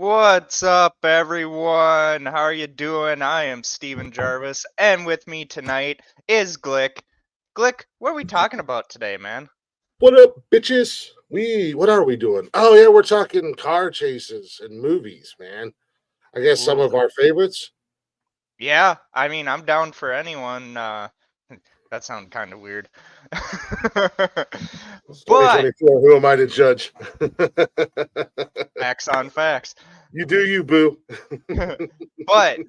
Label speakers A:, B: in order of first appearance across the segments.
A: What's up, everyone? How are you doing? I am Steven Gervais, and with me tonight is Glick. Glick, what are we talking about today, man?
B: What up, bitches? What are we doing? Oh yeah, we're talking car chases and movies, man. I guess some
A: Ooh.
B: of our favorites.
A: Yeah, I mean, I'm down for anyone. That sounds kind of weird.
B: It's
A: But,
B: 2024. Who am I to judge?
A: facts on facts.
B: You do you, boo.
A: But,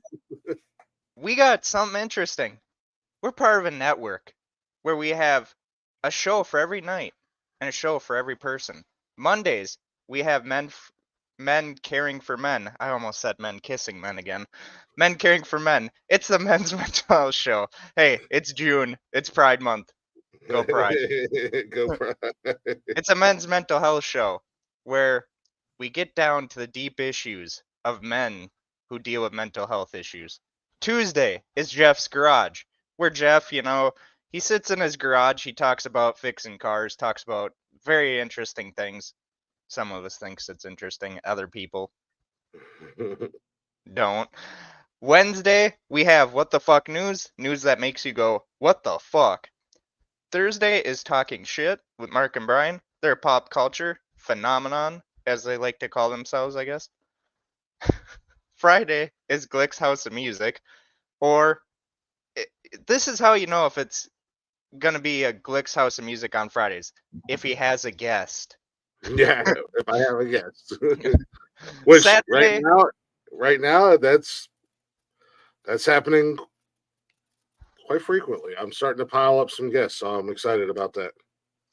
A: we got something interesting. We're part of a network where we have a show for every night and a show for every person. Mondays, we have men caring for men. I almost said men kissing men again. Men caring for men. It's the men's mental health show. Hey, it's June. It's Pride Month. Go Pride.
B: Go for
A: It's a men's mental health show where we get down to the deep issues of men who deal with mental health issues. Tuesday is Jeff's Garage, where Jeff, he sits in his garage, he talks about fixing cars, talks about very interesting things. Some of us thinks it's interesting, other people don't. Wednesday, we have What the Fuck News, news that makes you go, what the fuck? Thursday is Talking Shit with Mark and Brian. They're a pop culture phenomenon, as they like to call themselves, I guess. Friday is Glick's House of Music, or this is how you know if it's gonna be a Glick's House of Music on Fridays, if he has a guest.
B: Yeah, if I have a guess. Which
A: Saturday,
B: right now that's happening quite frequently. I'm starting to pile up some guests, so I'm excited about that.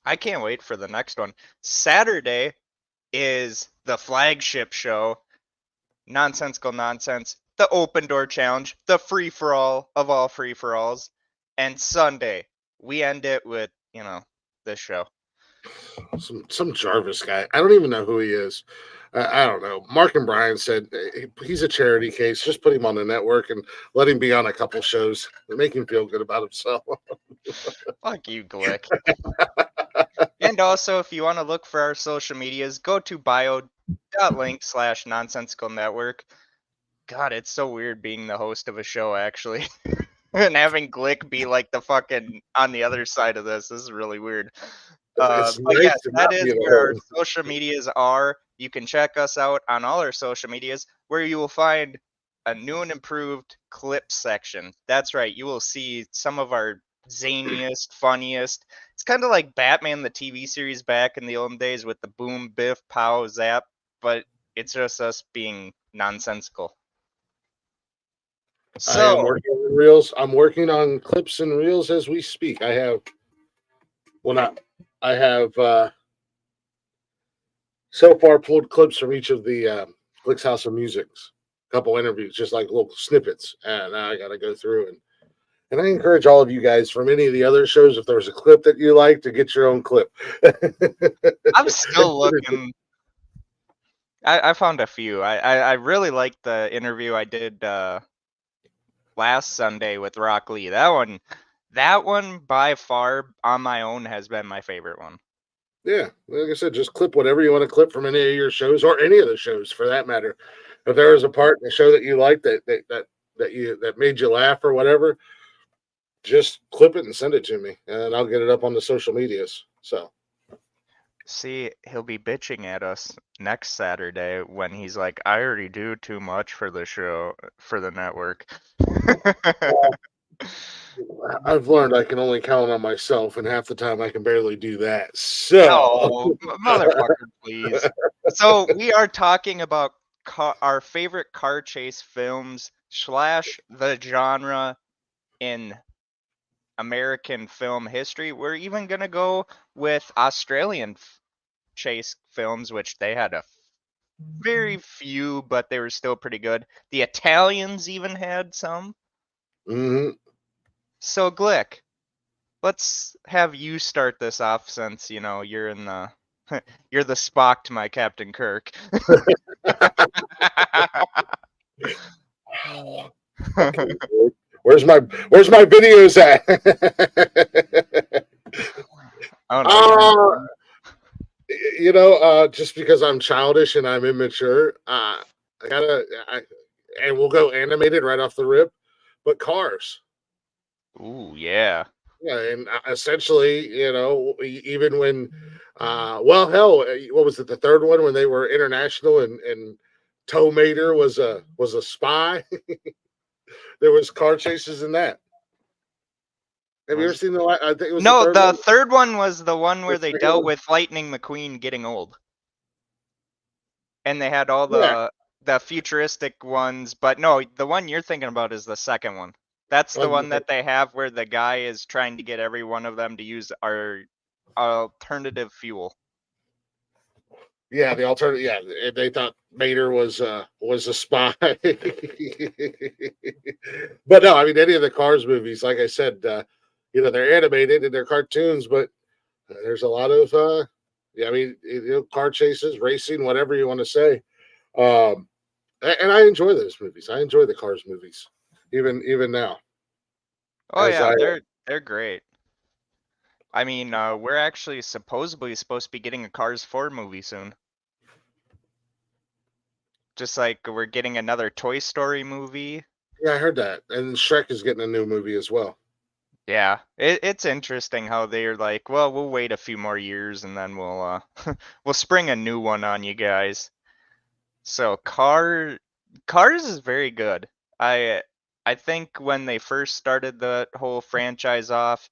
A: I can't wait for the next one. Saturday is the flagship show, Nonsensical Nonsense, the Open Door Challenge, the free for all of all free for alls, and Sunday we end it with this show.
B: Some Jarvis guy. I don't even know who he is. I don't know. Mark and Brian said he's a charity case. Just put him on the network and let him be on a couple shows. Make him feel good about himself.
A: Fuck you, Glick. And also, if you want to look for our social medias, go to bio.link/nonsensical network. God, it's so weird being the host of a show, actually. And having Glick be like the fucking on the other side of this. This is really weird.
B: It's
A: But yes,
B: nice to
A: that
B: not
A: is
B: be
A: where our
B: alone.
A: social medias are. You can check us out on all our social medias, where you will find a new and improved clip section. That's right, you will see some of our zaniest, funniest. It's kind of like Batman the TV series back in the old days with the boom, biff, pow, zap, but it's just us being nonsensical.
B: I am
A: So,
B: working on reels. I'm working on clips and reels as we speak. Well, not. I have so far pulled clips from each of the Glick's House of Music's. A couple interviews, just like little snippets, and now I got to go through and I encourage all of you guys from any of the other shows, if there's a clip that you like, to get your own clip.
A: I'm still looking. I found a few. I really liked the interview I did last Sunday with Rock Lee. That one by far on my own has been my favorite one.
B: Yeah, like I said, just clip whatever you want to clip from any of your shows or any of the shows for that matter. If there was a part in the show that you liked that made you laugh or whatever, just clip it and send it to me, and I'll get it up on the social medias. So
A: See, he'll be bitching at us next Saturday when he's like, I already do too much for the show, for the network.
B: I've learned I can only count on myself, and half the time I can barely do that. So
A: Oh, motherfucker, please. So we are talking about our favorite car chase films slash the genre in American film history. We're even gonna go with Australian chase films, which they had a very few, but they were still pretty good. The Italians even had some.
B: mhm.
A: So Glick, let's have you start this off since you're in the you're the Spock to my Captain Kirk.
B: Fucking Lord. Where's my videos at?
A: Oh no, you're
B: uh, just because I'm childish and I'm immature, and we'll go animated right off the rip, but Cars.
A: Ooh, yeah.
B: Yeah, and essentially, even when, well, hell, what was it? The third one when they were international and Tow Mater was a spy. There was car chases in that. Have you ever
A: Was
B: seen the? I think it was the
A: No,
B: third
A: the
B: one.
A: third one was the one
B: The
A: where they
B: second
A: dealt
B: one.
A: with Lightning McQueen getting old. And they had all
B: Yeah,
A: the futuristic ones, but no, the one you're thinking about is the second one. That's the one that they have where the guy is trying to get every one of them to use our alternative fuel.
B: yeah. The alternative. Yeah, they thought Mater was a spy. But no, I mean any of the Cars movies, like I said, they're animated and they're cartoons, but there's a lot of yeah, I mean, car chases, racing, whatever you want to say. Um, and I enjoy those movies. I enjoy the Cars movies, even now.
A: Oh
B: As
A: yeah,
B: I
A: they're great. I mean, we're actually supposedly supposed to be getting a Cars 4 movie soon. Just like we're getting another Toy Story movie.
B: Yeah, I heard that, and Shrek is getting a new movie as well.
A: Yeah, it's interesting how they're like, well, we'll wait a few more years and then we'll spring a new one on you guys. So Cars is very good. I I think when they first started the whole franchise off,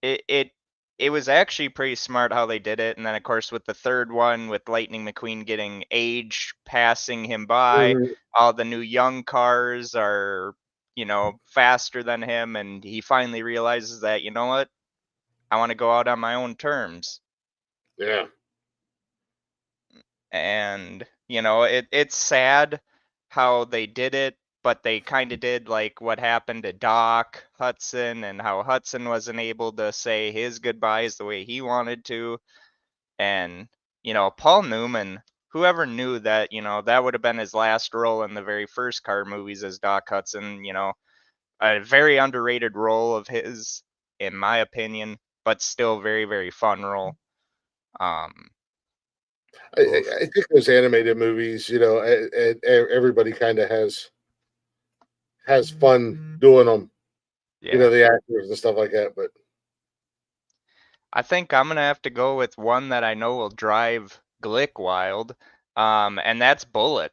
A: it it it was actually pretty smart how they did it. And then of course with the third one with Lightning McQueen getting age passing him by,
B: Mhm.
A: all the new young cars are, faster than him and he finally realizes that, you know what? I want to go out on my own terms.
B: Yeah,
A: And it's sad how they did it, but they kind of did like what happened to Doc Hudson and how Hudson wasn't able to say his goodbyes the way he wanted to. And Paul Newman, whoever knew that, that would have been his last role in the very first car movies as Doc Hudson, a very underrated role of his in my opinion, but still very very fun role. um
B: I think those animated movies, everybody kind of has fun doing them.
A: yeah,
B: The actors and stuff like that. But
A: I think I'm gonna have to go with one that I know will drive Glick wild, and that's Bullet.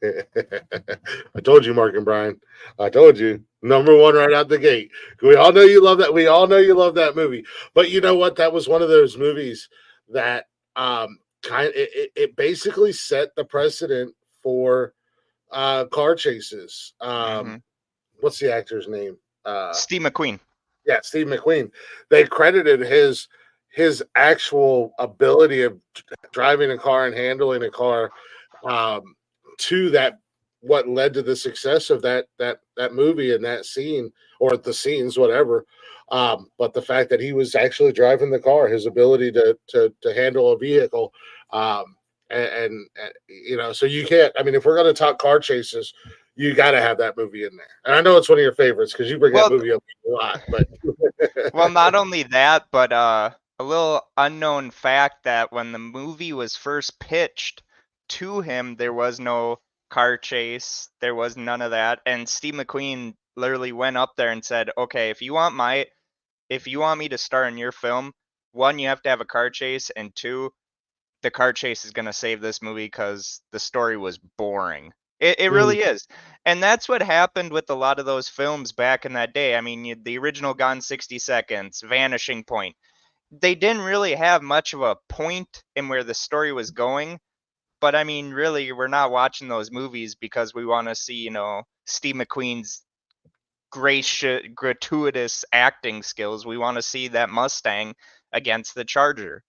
B: I told you, Mark and Brian. I told you, number one right out the gate. We all know you love that. We all know you love that movie. But you know what? That was one of those movies that it basically set the precedent for car chases.
A: Hmm.
B: What's the actor's name?
A: Steve McQueen.
B: Yeah, Steve McQueen. They credited his actual ability of driving a car and handling a car um, to that what led to the success of that movie and that scene or the scenes, whatever. But the fact that he was actually driving the car, his ability to handle a vehicle, and so you can't. I mean, if we're going to talk car chases, you got to have that movie in there. And I know it's one of your favorites because you bring that
A: Well,
B: movie up a lot. But
A: well, not only that, but a little unknown fact that when the movie was first pitched to him, there was no car chase, there was none of that, and Steve McQueen literally went up there and said, "Okay, if you want me to star in your film, one, you have to have a car chase, and two, the car chase is going to save this movie because the story was boring. It
B: mm,
A: really is. And that's what happened with a lot of those films back in that day. I mean, the original Gone 60 Seconds, Vanishing Point, they didn't really have much of a point in where the story was going. But I mean, really, we're not watching those movies because we want to see, Steve McQueen's gratuitous acting skills. We want to see that Mustang against the Charger.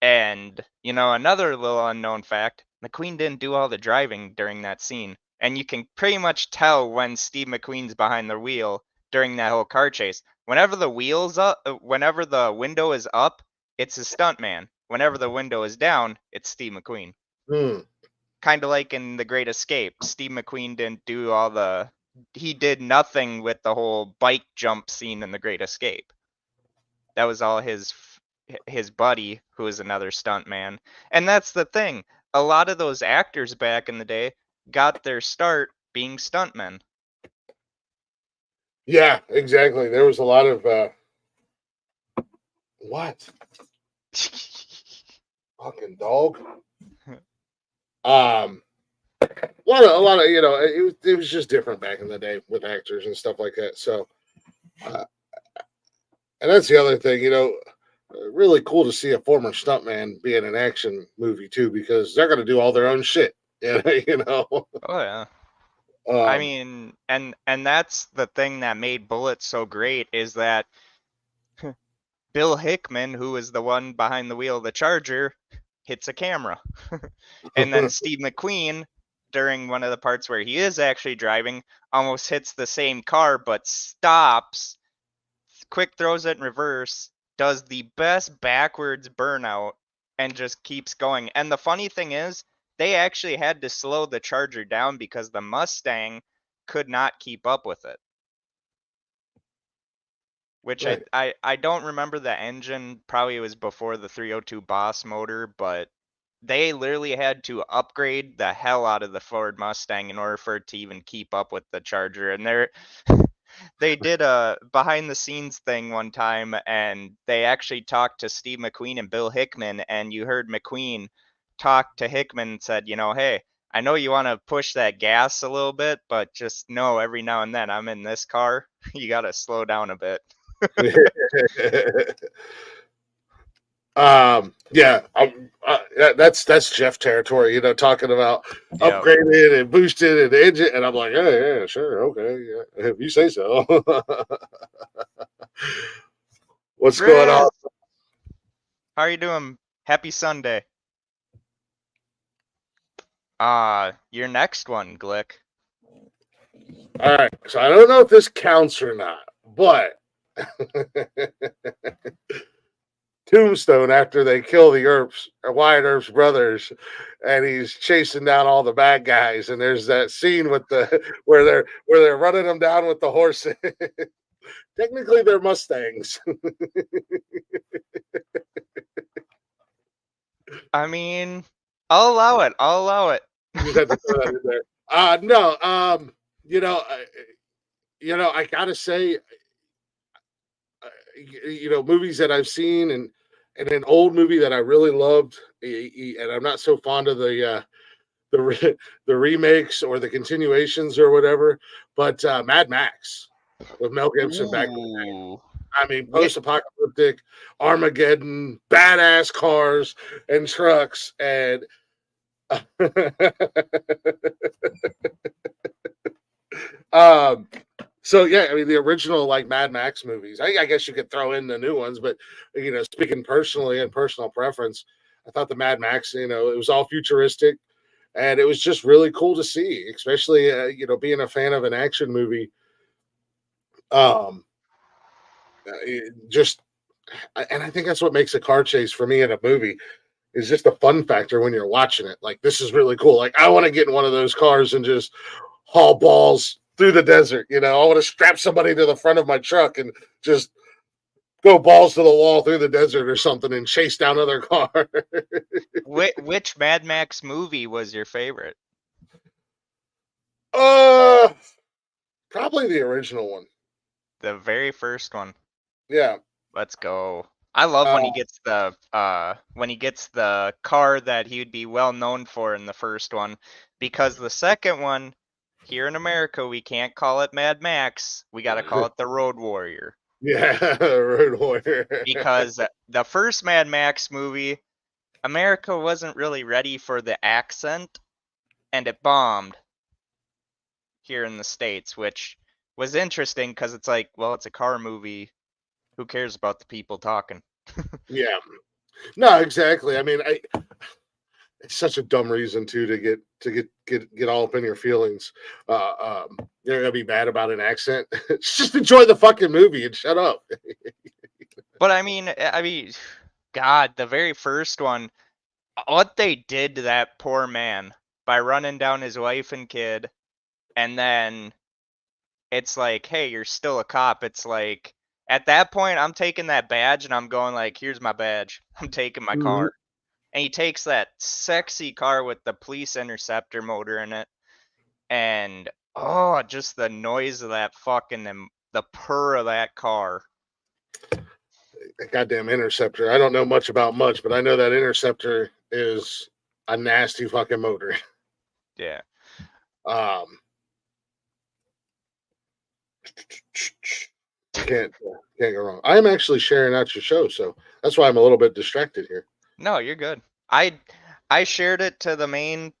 A: And, another little unknown fact, McQueen didn't do all the driving during that scene. And you can pretty much tell when Steve McQueen's behind the wheel during that whole car chase. Whenever the window is up, it's a stuntman. Whenever the window is down, it's Steve McQueen.
B: mm,
A: Kind of like in The Great Escape, Steve McQueen didn't do he did nothing with the whole bike jump scene in The Great Escape. That was all his buddy, who is another stunt man. And that's the thing. a lot of those actors back in the day got their start being stuntmen.
B: Yeah, exactly. There was a lot of what fucking dog. Um, a lot of it was just different back in the day with actors and stuff like that. So, uh, and that's the other thing, really cool to see a former stuntman be in an action movie too, because they're going to do all their own shit. You know.
A: Oh yeah. I
B: Um,
A: mean, and that's the thing that made Bullet so great is that Bill Hickman, who is the one behind the wheel of the Charger, hits a camera. And then Steve McQueen, during one of the parts where he is actually driving, almost hits the same car but stops, quick throws it in reverse, does the best backwards burnout, and just keeps going. And the funny thing is, they actually had to slow the Charger down because the Mustang could not keep up with it. Which
B: right.
A: I don't remember the engine. Probably it was before the 302 Boss motor, but they literally had to upgrade the hell out of the Ford Mustang in order for it to even keep up with the Charger. And they did a behind the scenes thing one time, and they actually talked to Steve McQueen and Bill Hickman, and you heard McQueen talk to Hickman and said, hey, I know you want to push that gas a little bit, but just know every now and then I'm in this car. You got to slow down a bit.
B: Yeah, that's Jeff territory, talking about
A: Yeah.
B: upgraded and boosted and engine, and I'm like, yeah, sure, okay, yeah, if you say so. What's going on?
A: Chris, how are you doing? Happy Sunday. Your next one, Glick.
B: All right, so I don't know if this counts or not, but Tombstone after they kill the Earps, Wyatt Earp's brothers, and he's chasing down all the bad guys, and there's that scene with the where they're running them down with the horses. Technically, they're Mustangs.
A: I mean, I'll allow it. I'll allow it.
B: You just have to throw that in there. No, you know, I, I gotta say, movies that I've seen and an old movie that I really loved, and I'm not so fond of the remakes or the continuations or whatever, but Mad Max with Mel Gibson back in the day.
A: Ooh.
B: I mean,
A: Wait,
B: post-apocalyptic Armageddon, badass cars and trucks, and um, so yeah, I mean the original like Mad Max movies. I guess you could throw in the new ones, but speaking personally and personal preference, I thought the Mad Max, it was all futuristic, and it was just really cool to see, especially being a fan of an action movie. Um, just and I think that's what makes a car chase for me in a movie is just a fun factor when you're watching it. Like this is really cool. Like I want to get in one of those cars and just haul balls through the desert. I want to strap somebody to the front of my truck and just go balls to the wall through the desert or something and chase down other cars.
A: which Mad Max movie was your favorite?
B: uh, Probably the original one.
A: The very first one.
B: Yeah.
A: Let's go. I love
B: Uh,
A: when he gets the car that he would be well known for in the first one, because the second one, here in America, we can't call it Mad Max. We got to call it the Road Warrior.
B: yeah, Road Warrior.
A: Because the first Mad Max movie, America wasn't really ready for the accent, and it bombed here in the States, which was interesting because it's like, well, it's a car movie. Who cares about the people talking?
B: Yeah. No, exactly. I mean, it's such a dumb reason too to get all up in your feelings. You're gonna be mad about an accent. Just enjoy the fucking movie and shut up.
A: But I mean, God, the very first one, what they did to that poor man by running down his wife and kid, and then it's like, hey, you're still a cop. It's like at that point, I'm taking that badge and I'm going like, here's my badge. I'm taking my
B: Mhm.
A: car. and he takes that sexy car with the police interceptor motor in it, and oh, just the noise of that fucking the purr of that car.
B: That goddamn Interceptor. I don't know much about much, but I know that Interceptor is a nasty fucking motor.
A: Yeah.
B: Um, can't go wrong. I'm actually sharing out your show, so that's why I'm a little bit distracted here.
A: No, you're good. I shared it to the main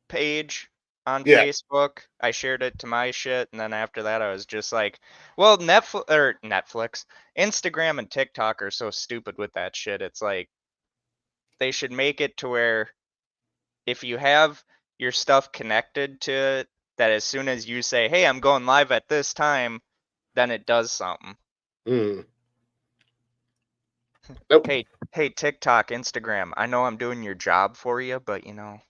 A: page on
B: Yeah.
A: Facebook. I shared it to my shit, and then after that, I was just like, well, Netflix, Instagram, and TikTok are so stupid with that shit. It's like they should make it to where if you have your stuff connected to it, that as soon as you say, "Hey, I'm going live at this time," then it does something.
B: Mm. Nope.
A: Hey, TikTok, Instagram, I know I'm doing your job for you, but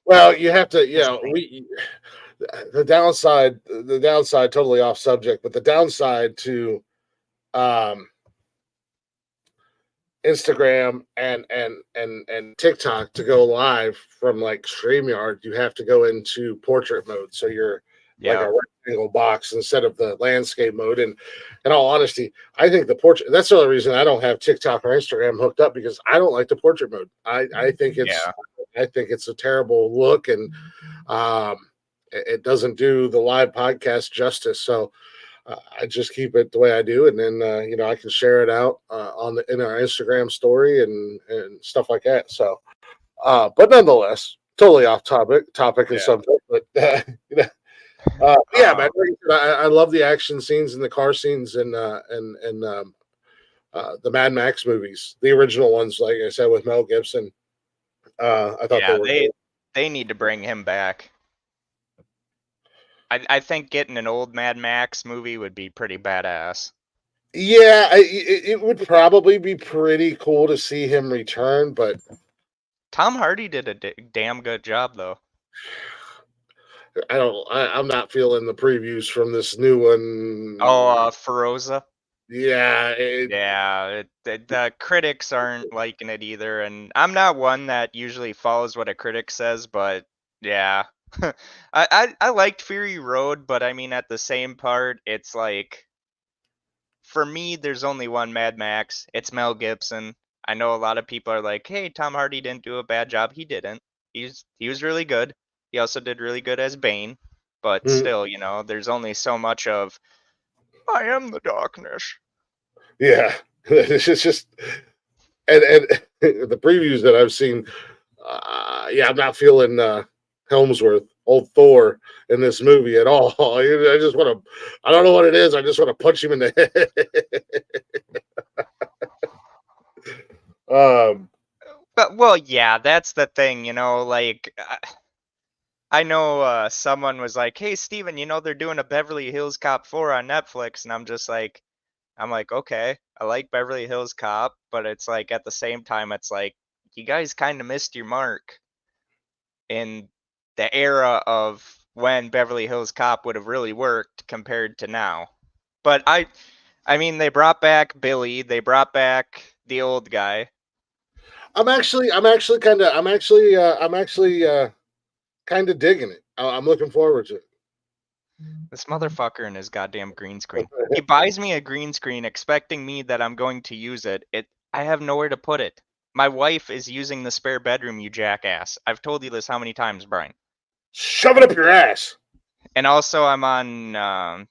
B: Well, you have to,
A: just think.
B: the downside, totally off subject, but the downside to um, Instagram and TikTok to go live from like StreamYard, you have to go into portrait mode. So you're like
A: Yeah,
B: a rectangle box instead of the landscape mode. And in all honesty, I think the portrait that's the only reason I don't have TikTok or Instagram hooked up because I don't like the portrait mode.
A: yeah,
B: I think it's a terrible look and um it doesn't do the live podcast justice. So I just keep it the way I do, and then I can share it out in our Instagram story and stuff like that. So, but nonetheless, totally off topic and
A: yeah.
B: subject, but yeah, man,
A: Um,
B: I love the action scenes and the car scenes and the Mad Max movies, the original ones, like I said with Mel Gibson. I thought they
A: yeah,
B: were
A: they
B: good.
A: they need to bring him back. I think getting an old Mad Max movie would be pretty badass.
B: Yeah, it would probably be pretty cool to see him return, but
A: Tom Hardy did a damn good job though.
B: I'm not feeling the previews from this new
A: Oh,
B: one.
A: Feroza.
B: Yeah,
A: Yeah, the critics aren't liking it either, and I'm not one that usually follows what a critic says, but yeah. I liked Fury Road, but I mean at the same part, it's like for me, there's only one Mad Max. It's Mel Gibson. I know a lot of people are like, "Hey, Tom Hardy didn't do a bad job." He didn't. He was really good. He also did really good as Bane, but
B: mm,
A: still, there's only so much of I am the darkness.
B: yeah. It's just and the previews that I've seen. Yeah, I'm not feeling Helmsworth, old Thor, in this movie at all. I just want to. I don't know what it is. I just want to punch him in the head.
A: But well, yeah, that's the thing, like I know someone was like, "Hey, Steven, they're doing a Beverly Hills Cop 4 on Netflix," and I'm like, okay, I like Beverly Hills Cop, but it's like at the same time, it's like you guys kind of missed your mark in the era of when Beverly Hills Cop would have really worked compared to now. But I mean, they brought back Billy, they brought back the old guy.
B: I'm actually kind of digging it. I'm looking forward to it.
A: This motherfucker and his goddamn green screen. He buys me a green screen expecting me that I'm going to use it. I have nowhere to put it. My wife is using the spare bedroom, you jackass. I've told you this how many times, Brian.
B: Shove it up your ass.
A: And also I'm on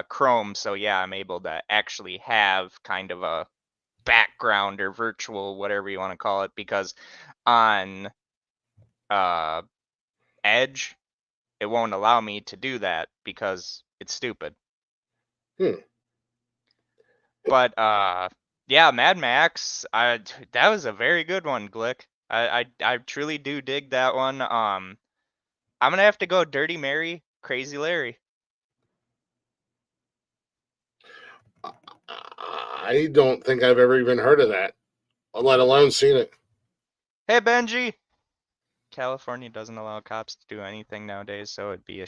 A: Chrome, so yeah, I'm able to actually have kind of a background or virtual, whatever you want to call it, because on uh Edge, it won't allow me to do that because it's stupid.
B: Hmm.
A: But yeah, Mad Max, that was a very good one, Glick. I truly do dig that one. I'm gonna have to go Dirty Mary, Crazy Larry.
B: I don't think I've ever even heard of that, let alone seen it.
A: Hey Benji. California doesn't allow cops to do anything nowadays, so it'd be a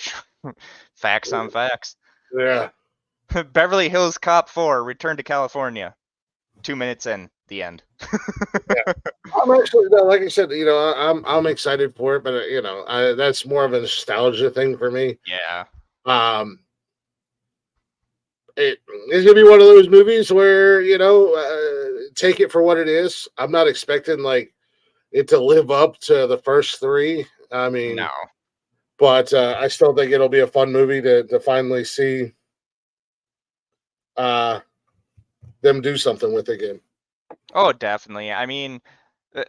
A: facts on facts.
B: Yeah.
A: Beverly Hills Cop 4, Return to California. 2 minutes in. The end.
B: I'm actually, no, like I said, I'm excited for it, but that's more of a nostalgia thing for me.
A: Yeah.
B: Um, it's gonna be one of those movies where take it for what it is. I'm not expecting like it to live up to the first three. I
A: No.
B: mean, but I still think it'll be a fun movie to finally see uh, them do something with again.
A: Oh, definitely. I mean, uh,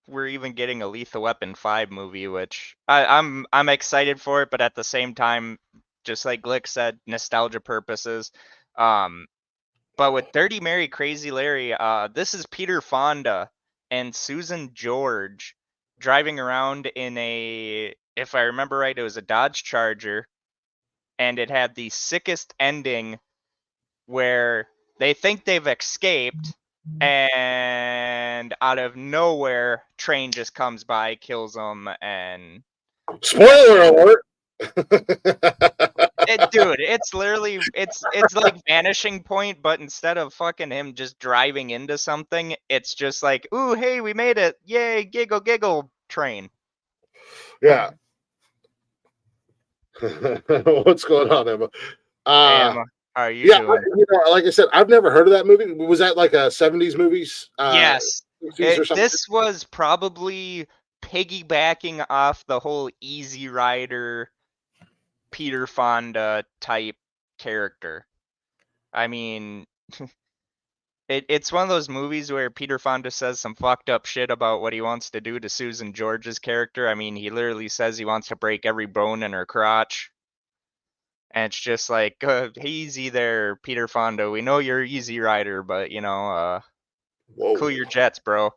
A: we're even getting a Lethal Weapon 5 movie, which I'm excited for it, but at the same time, just like Glick said, nostalgia purposes. Um, but with Dirty Mary, Crazy Larry, this is Peter Fonda and Susan George driving around in a, if I remember right, it was a Dodge Charger, and it had the sickest ending where they think they've escaped, and out of nowhere, train just comes by, kills them, and that's
B: Spoiler
A: it.
B: alert!
A: Dude, it's literally it's like Vanishing Point, but instead of fucking him just driving into something, it's just like, ooh, hey, we made it, yay, giggle giggle, train.
B: Yeah. What's going on, Emma?
A: Hey
B: Uh
A: Emma, how are you
B: yeah,
A: doing?
B: like I said, I've never heard of that movie. Was that like a 70s movies?
A: Yes,
B: 60s or something?
A: this was probably piggybacking off the whole Easy Rider Peter Fonda type character. I mean, it's one of those movies where Peter Fonda says some fucked up shit about what he wants to do to Susan George's character. I mean, he literally says he wants to break every bone in her crotch. And it's just like, easy there, Peter Fonda. We know you're Easy Rider, but cool
B: Whoa.
A: your jets, bro.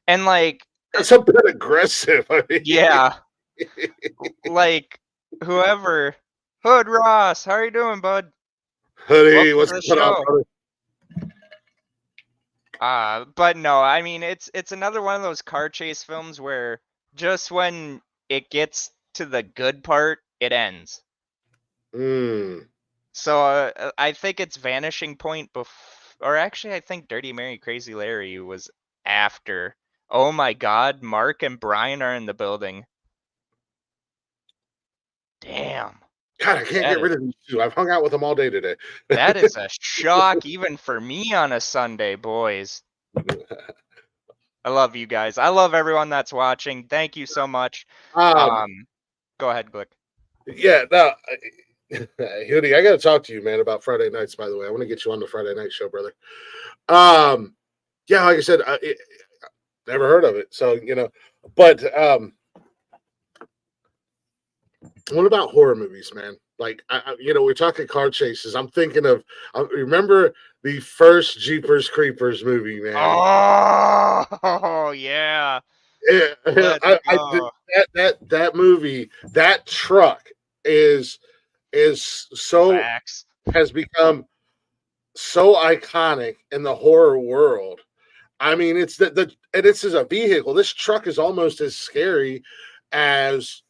A: And like,
B: That's a bit aggressive. I mean,
A: yeah, like whoever, Hood Ross, how are you doing, bud?
B: honey,
A: Welcome
B: what's
A: to the
B: going on,
A: show.
B: brother?
A: But no, I mean it's another one of those car chase films where just when it gets to the good part, it ends.
B: Mm.
A: So I think it's Vanishing Point or actually I think Dirty Mary Crazy Larry was after. Oh my God, Mark and Brian are in the building. Damn,
B: God, I can't
A: that
B: get
A: is
B: rid of these two. I've hung out with them all day today.
A: that is a shock even for me on a Sunday, boys. I love you guys. I love everyone that's watching. Thank you so much.
B: um,
A: Um, Go ahead, Glick.
B: yeah, no, Hoodie, I got to talk to you, man, about Friday nights. By the way, I want to get you on the Friday night show, brother. Yeah, like I said, never heard of it, so but what about horror movies, man? Like, we're talking car chases. I'm thinking of, remember the first Jeepers Creepers movie, man.
A: Oh, yeah.
B: Yeah,
A: Let's go.
B: that movie, that truck is so
A: Facts.
B: has become so iconic in the horror world. I mean, it's and this is a vehicle. This truck is almost as scary as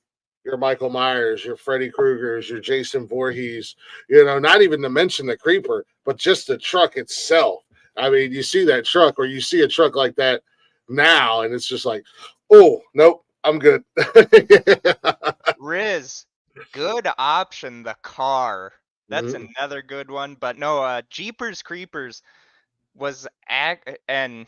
B: your Michael Myers, your Freddy Krueger's, your Jason Voorhees. Not even to mention the creeper, but just the truck itself. I mean, you see that truck, or you see a truck like that now, and it's just like, oh nope, I'm good.
A: Riz, good option, the car. That's
B: Mhm.
A: another good one. But no, Jeepers Creepers was and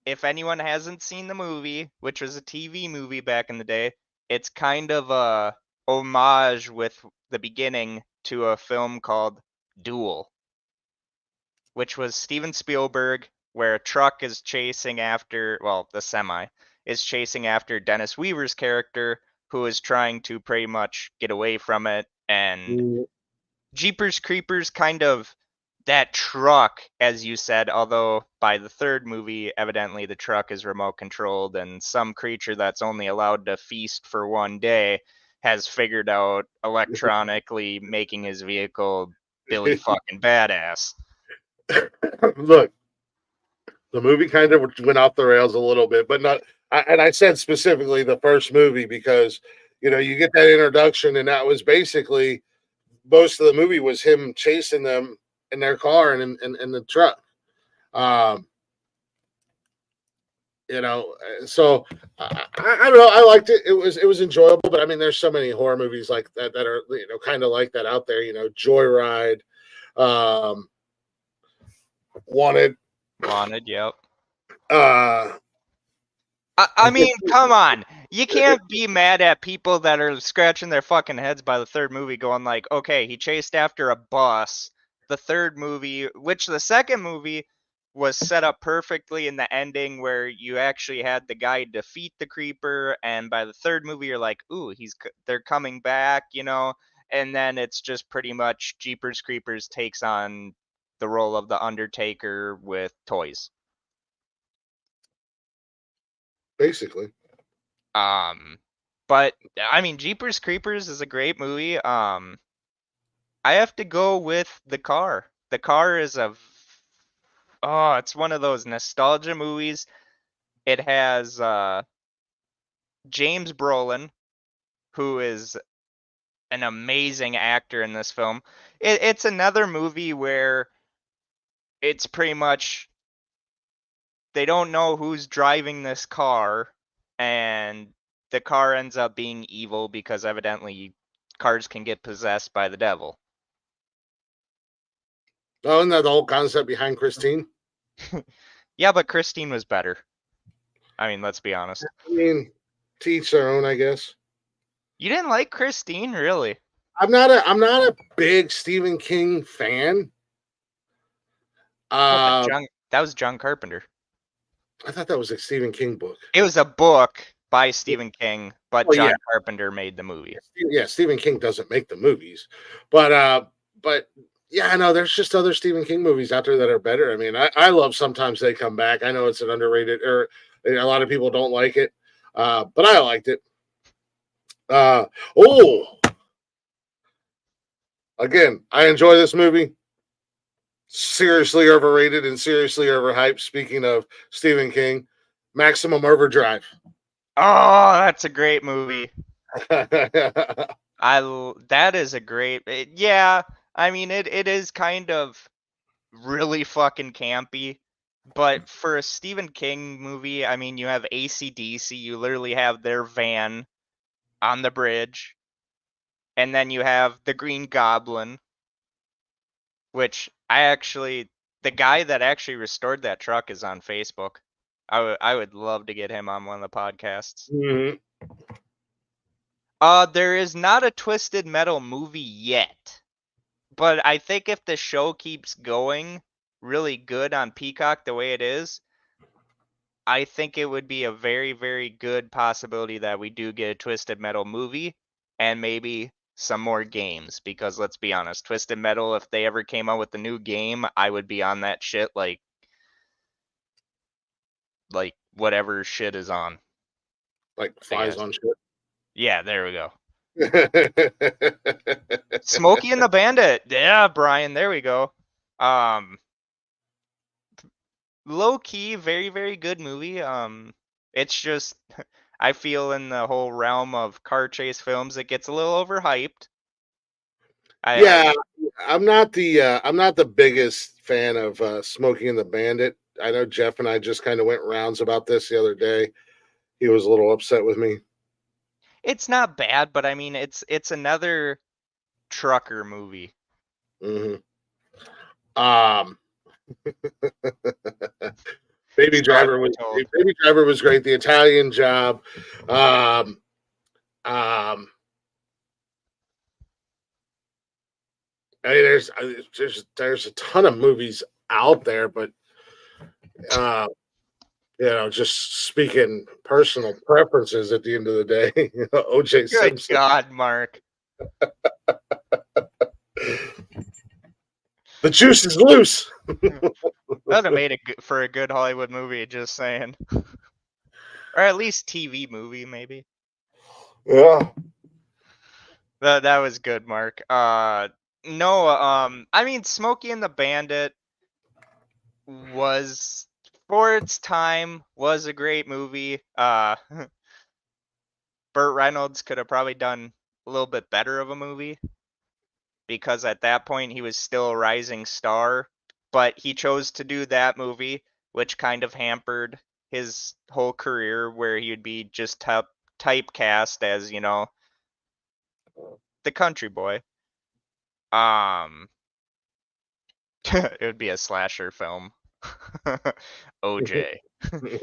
A: if anyone hasn't seen the movie, which was a TV movie back in the day, it's kind of a homage with the beginning to a film called Duel, which was Steven Spielberg, where a truck is chasing after, well, the semi is chasing after Dennis Weaver's character, who is trying to pretty much get away from it. And Jeepers Creepers kind of that truck, as you said, although by the third movie, evidently the truck is remote controlled, and some creature that's only allowed to feast for one day has figured out electronically making his vehicle Billy fucking badass.
B: Look, the movie kind of went off the rails a little bit, but not. And I said specifically the first movie because you get that introduction, and that was basically most of the movie was him chasing them in their car and in the truck. Um, you know, so I don't know. I liked it. It was enjoyable, but I mean, there's so many horror movies like that are kind of like that out there. Joyride, um, Wanted.
A: Wanted, yep.
B: Uh,
A: I mean, come on. You can't be mad at people that are scratching their fucking heads by the third movie going like, okay, he chased after a bus. The third movie, which the second movie was set up perfectly in the ending where you actually had the guy defeat the creeper, and by the third movie you're like, ooh, they're coming back, and then it's just pretty much Jeepers Creepers takes on the role of the Undertaker with toys.
B: Basically,
A: But I mean, Jeepers Creepers is a great movie. I have to go with The Car. The Car is it's one of those nostalgia movies. It has James Brolin, who is an amazing actor in this film. It's another movie where it's pretty much they don't know who's driving this car, and the car ends up being evil because evidently cars can get possessed by the devil.
B: oh, isn't that the whole concept behind Christine?
A: Yeah, but Christine was better. I mean, let's be honest.
B: I mean, to each their own, I guess.
A: You didn't like Christine, really?
B: I'm not a big Stephen King fan.
A: Yeah, but
B: Uh,
A: That was John Carpenter.
B: I thought that was a Stephen King book.
A: It was a book by Stephen King, but
B: Well, yeah,
A: John Carpenter made the movie.
B: yeah. Stephen King doesn't make the movies, but yeah, I know there's just other Stephen King movies out there that are better. I mean, I love Sometimes They Come Back. I know it's an underrated, or a lot of people don't like it, but I liked it. Uh, oh, again, I enjoy this movie. Seriously overrated and seriously overhyped. Speaking of Stephen King, Maximum Overdrive.
A: Oh, that's a great movie. That is a yeah. I mean, it is kind of really fucking campy, but for a Stephen King movie, I mean, you have AC/DC. You literally have their van on the bridge, and then you have the Green Goblin, which the guy that actually restored that truck is on Facebook. I would love to get him on one of the podcasts.
B: Mhm.
A: There is not a Twisted Metal movie yet, but I think if the show keeps going really good on Peacock the way it is, I think it would be a very, very good possibility that we do get a Twisted Metal movie and maybe some more games. Because let's be honest, Twisted Metal, if they ever came out with a new game, I would be on that shit like whatever shit is on,
B: Like
A: I
B: flies
A: guess.
B: on
A: Yeah, there we go.
B: shit.
A: Smokey and the Bandit. Yeah, Brian, there we go. Um Low key, very, very good movie. It's just I feel in the whole realm of car chase films, it gets a little overhyped. I
B: Yeah, I'm not the biggest fan of Smokey and the Bandit. I know Jeff and I just kind of went rounds about this the other day. He was a little upset with me.
A: It's not bad, but I mean it's another trucker movie.
B: Hmm. Um, Baby
A: So I've
B: Driver
A: been
B: was
A: told.
B: Baby Driver was great. The Italian Job. Um, um, I mean, there's a ton of movies out there, but uh, just speaking personal preferences at the end of the day, OJ
A: Good
B: Simpson.
A: God, Mark.
B: The juice is loose.
A: That'd have made it for a good Hollywood movie, just saying. Or at least TV movie, maybe.
B: Yeah.
A: That was good, Mark. No, I mean Smokey and the Bandit was for its time was a great movie. Burt Reynolds could have probably done a little bit better of a movie because at that point he was still a rising star, but he chose to do that movie, which kind of hampered his whole career, where he would be just typecast as, you know, the country boy. It would be a slasher film. OJ.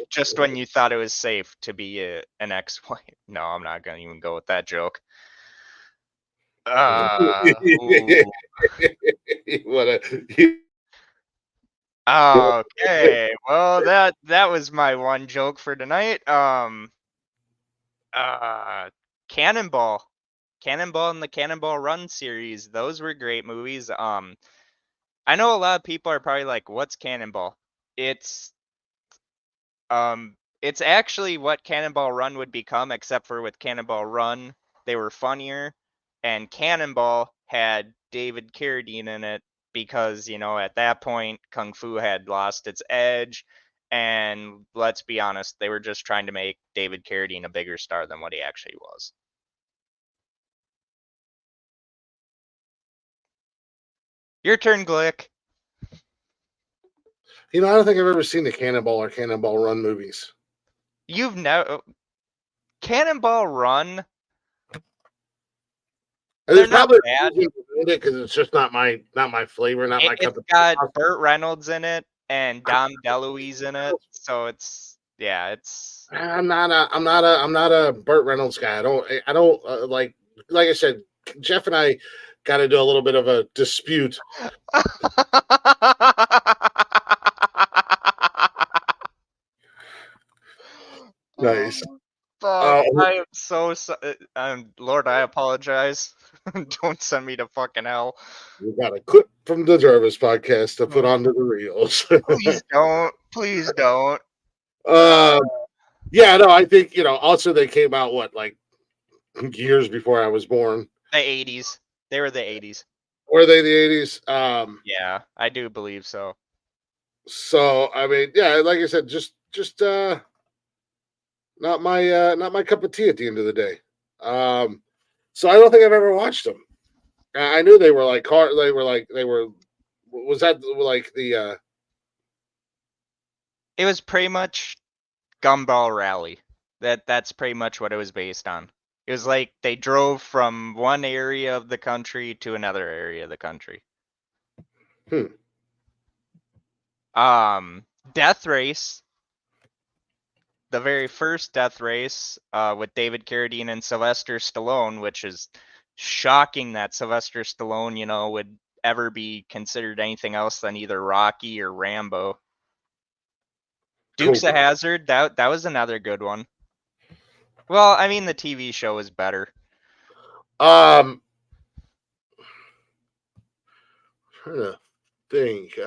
A: Just when you thought it was safe to be an ex-wife. No, I'm not gonna even go with that joke. Ooh.
B: What
A: Okay. Well, that was my one joke for tonight. Uh, Cannonball. Cannonball and the Cannonball Run series. Those were great movies. I know a lot of people are probably like, "What's Cannonball?" It's it's actually what Cannonball Run would become, except for with Cannonball Run, they were funnier, and Cannonball had David Carradine in it because, you know, at that point, Kung Fu had lost its edge, and let's be honest, they were just trying to make David Carradine a bigger star than what he actually was. Your turn, Glick.
B: I don't think I've ever seen the Cannonball or Cannonball Run movies.
A: You've never Cannonball Run.
B: And
A: They're
B: there's
A: not
B: probably a
A: bad.
B: reason behind it because it's just not my flavor, not my cup
A: It's
B: of
A: got
B: tea.
A: Burt Reynolds in it and Dom DeLuise in it, so it's yeah, it's
B: I'm not a Burt Reynolds guy. I don't like I said, Jeff and I got into a little bit of a dispute. Nice.
A: Oh, fuck!
B: Uh,
A: I am so Lord, I apologize. Don't send me to fucking hell.
B: we got a clip from the Gervais podcast to put
A: Oh,
B: onto the reels.
A: please don't. Please don't.
B: um, yeah, no, I think Also, they came out like years before I was born.
A: The 80s. They were the 80s.
B: Were they the 80s?
A: Yeah, I do believe so.
B: So I mean, yeah, like I said, just not my cup of tea at the end of the day. So I don't think I've ever watched them. I knew they were like car. They were. Was that like the?
A: It was pretty much Gumball Rally. That's pretty much what it was based on. It was like they drove from one area of the country to another area of the country.
B: Hmm.
A: Death Race, the very first Death Race, with David Carradine and Sylvester Stallone, which is shocking that Sylvester Stallone, you know, would ever be considered anything else than either Rocky or Rambo. Dukes of
B: Cobra.
A: Hazzard, that was another good one. Well, I mean, the TV show was better.
B: Trying to think.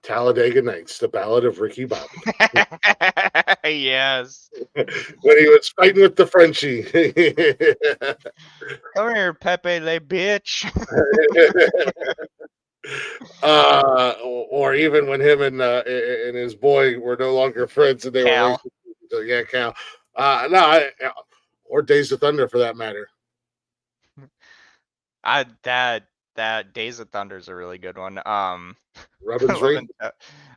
B: Talladega Nights, The Ballad of Ricky Bobby.
A: Yes.
B: When he was fighting with the Frenchie.
A: Come here, Pepe Le bitch.
B: Or even when him and his boy were no longer friends and they were
A: Cal.
B: racing. So, yeah, Cal. Or Days of Thunder for that matter.
A: That Days of Thunder is a really good one. I
B: Robin's
A: love
B: Racing.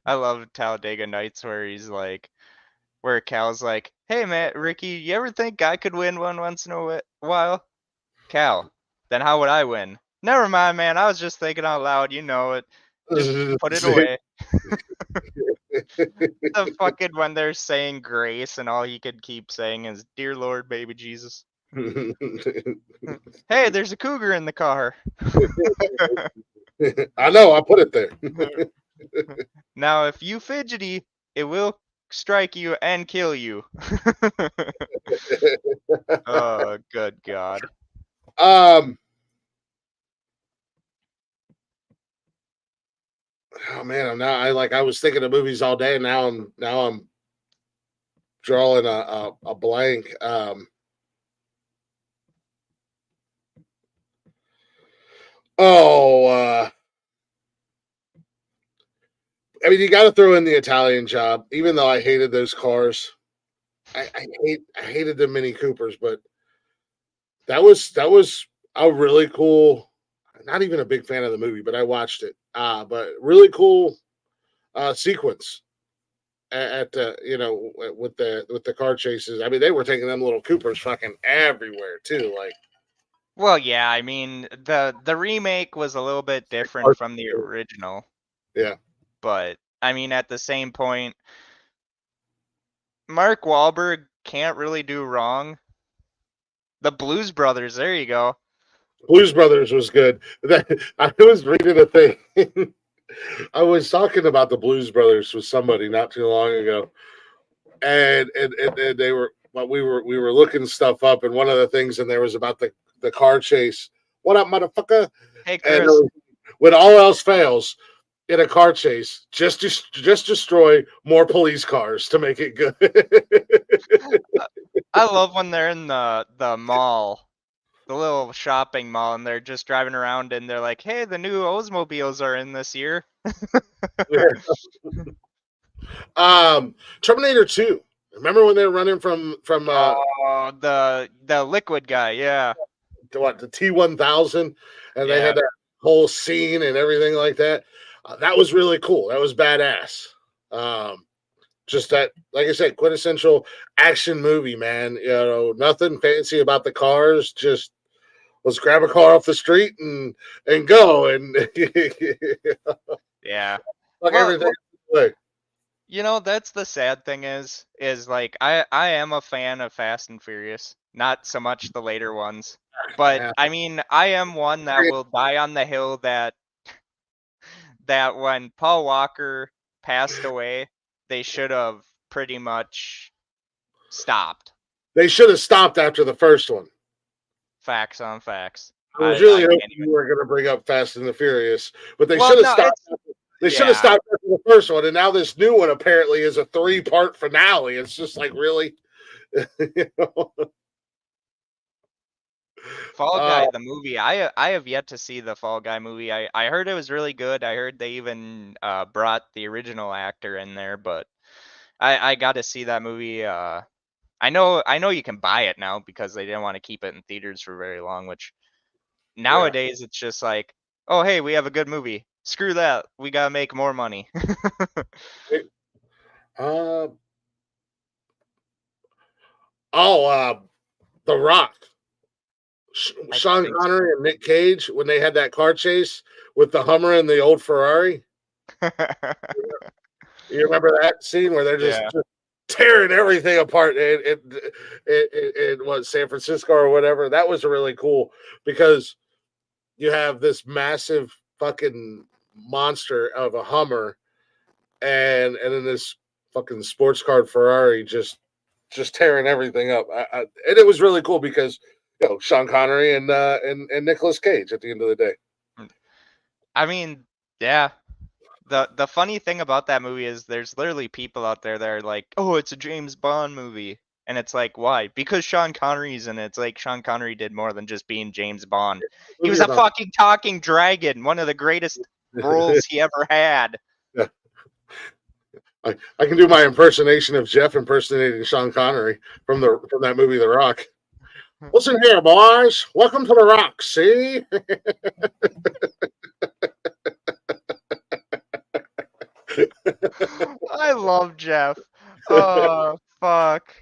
A: I love Talladega Nights where Cal's like, "Hey man, Ricky, you ever think I could win one once in a while?" Cal, then how would I win? Never mind, man. I was just thinking out loud. You know it. Just put it away. The fucking when they're saying grace and all he could keep saying is, "Dear Lord, baby Jesus." Hey, there's a cougar in the car.
B: I know, I put it there.
A: Now, if you fidgety, it will strike you and kill you. Oh, good God.
B: Oh man, I was thinking of movies all day and now I'm drawing a blank. Oh, I mean, you got to throw in the Italian Job, even though I hated those cars. I hated the Mini Coopers, but that was a really cool. Not even a big fan of the movie, but I watched it. But really cool sequence at the with the car chases. I mean, they were taking them little Coopers fucking everywhere too. Like,
A: Well, yeah, I mean the remake was a little bit different from the original,
B: yeah,
A: but I mean at the same point, Mark Wahlberg can't really do wrong. The Blues Brothers, there you go.
B: Blues Brothers was good. I was reading a thing. I was talking about the Blues Brothers with somebody not too long ago, and they were, but we were looking stuff up, and one of the things in there was about the car chase. What up, motherfucker?
A: Hey,
B: And
A: Chris.
B: when all else fails in a car chase, just destroy more police cars to make it good.
A: I love when they're in the mall, the little shopping mall, and they're just driving around and they're like, "Hey, the new Oldsmobiles are in this year."
B: Terminator 2. Remember when they were running from
A: Oh, the liquid guy, yeah.
B: the T-1000, and they
A: Yeah.
B: had that whole scene and everything like that. That was really cool. That was badass. Um, just that, like I said, quintessential action movie, man. You know, nothing fancy about the cars. Just let's grab a car off the street and go and
A: Yeah.
B: fuck
A: Well,
B: everything away.
A: that's the sad thing is like I am a fan of Fast and Furious, not so much the later ones. But
B: Yeah.
A: I mean, I am one that will die on the hill that when Paul Walker passed away, they should have pretty much stopped.
B: They should have stopped after the first one.
A: Facts on facts.
B: I was
A: I
B: really hoping
A: can't
B: you
A: even.
B: were going to bring up Fast and the Furious, but they
A: Well,
B: should have
A: no,
B: stopped.
A: it's
B: They should have
A: yeah.
B: stopped after the first one, and now this new one apparently is a 3-part finale. It's just like really, you know?
A: Fall
B: uh,
A: Guy, the movie. I have yet to see the Fall Guy movie. I heard it was really good. I heard they even brought the original actor in there, but I got to see that movie. I know you can buy it now because they didn't want to keep it in theaters for very long. Which
B: yeah.
A: nowadays it's just like, oh hey, we have a good movie. Screw that. We gotta make more money.
B: Uh, oh, The Rock,
A: I
B: Sean
A: think
B: Connery, and Nick Cage when they had that car chase with the Hummer and the old Ferrari.
A: so.
B: You remember that scene where they're just
A: Yeah.
B: tearing everything apart in what, San Francisco or whatever? That was really cool because you have this massive fucking monster of a Hummer and then this fucking sports car Ferrari just tearing everything up. And it was really cool because Sean Connery and Nicolas Cage at the end of the day.
A: I mean, yeah. The funny thing about that movie is there's literally people out there that are like, "Oh, it's a James Bond movie." And it's like, "Why?" Because Sean Connery's in it. It's like Sean Connery did more than just being James Bond. He
B: Movie
A: was a
B: about
A: fucking talking dragon, one of the greatest roles he ever had.
B: yeah. I can do my impersonation of Jeff impersonating Sean Connery from that movie The Rock. Listen here, boys. Welcome to The Rock. See?
A: I love Jeff. Oh, fuck.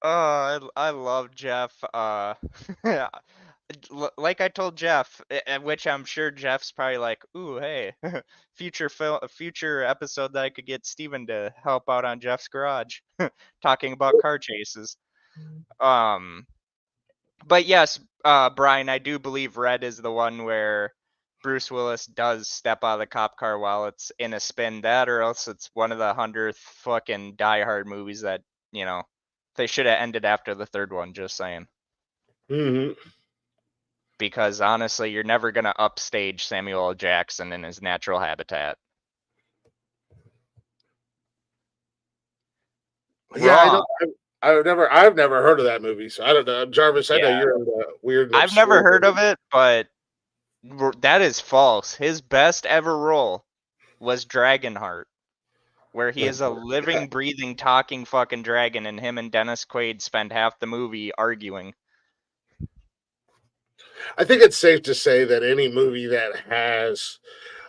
A: I love Jeff. Yeah. Like I told Jeff, which I'm sure Jeff's probably like, "Ooh, hey, future episode that I could get Steven to help out on Jeff's garage, talking about car chases." Um, but yes, Brian, I do believe Red is the one where Bruce Willis does step out of the cop car while it's in a spin. That, or else it's one of the 100th fucking Die Hard movies that you know they should have ended after the third one. Just saying.
B: Hmm.
A: Because honestly, you're never gonna upstage Samuel L. Jackson in his natural habitat.
B: Yeah, I
A: Raw.
B: don't. I've never heard of that movie, so I don't know. Jarvis, I know
A: Yeah,
B: you're into weird and
A: I've never
B: obscure
A: heard
B: movies.
A: of it, but that is false. His best ever role was Dragonheart, where he is a living, breathing, talking fucking dragon, and him and Dennis Quaid spend half the movie arguing.
B: I think it's safe to say that any movie that has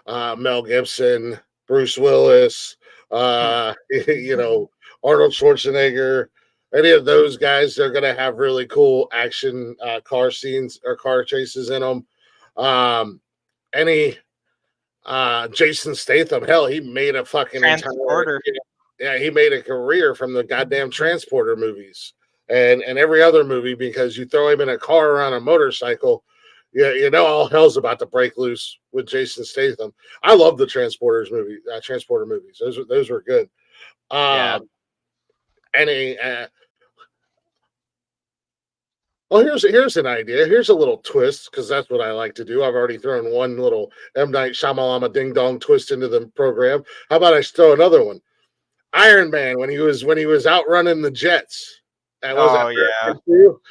B: Mel Gibson, Bruce Willis, you know, Arnold Schwarzenegger, any of those guys, they're going to have really cool action car scenes or car chases in them. Any Jason Statham, hell, he made a fucking entire,
A: Transporter.
B: yeah, he made a career from the goddamn Transporter movies and every other movie because you throw him in a car or on a motorcycle, yeah, you know all hell's about to break loose with Jason Statham. I love the Transporter movies. Those were good.
A: Yeah.
B: Any well, here's an idea. Here's a little twist because that's what I like to do. I've already thrown one little M Night Shyamalama ding dong twist into the program. How about I throw another one? Iron Man when he was outrunning the jets. That was
A: Oh
B: Iron
A: yeah.
B: Man 2?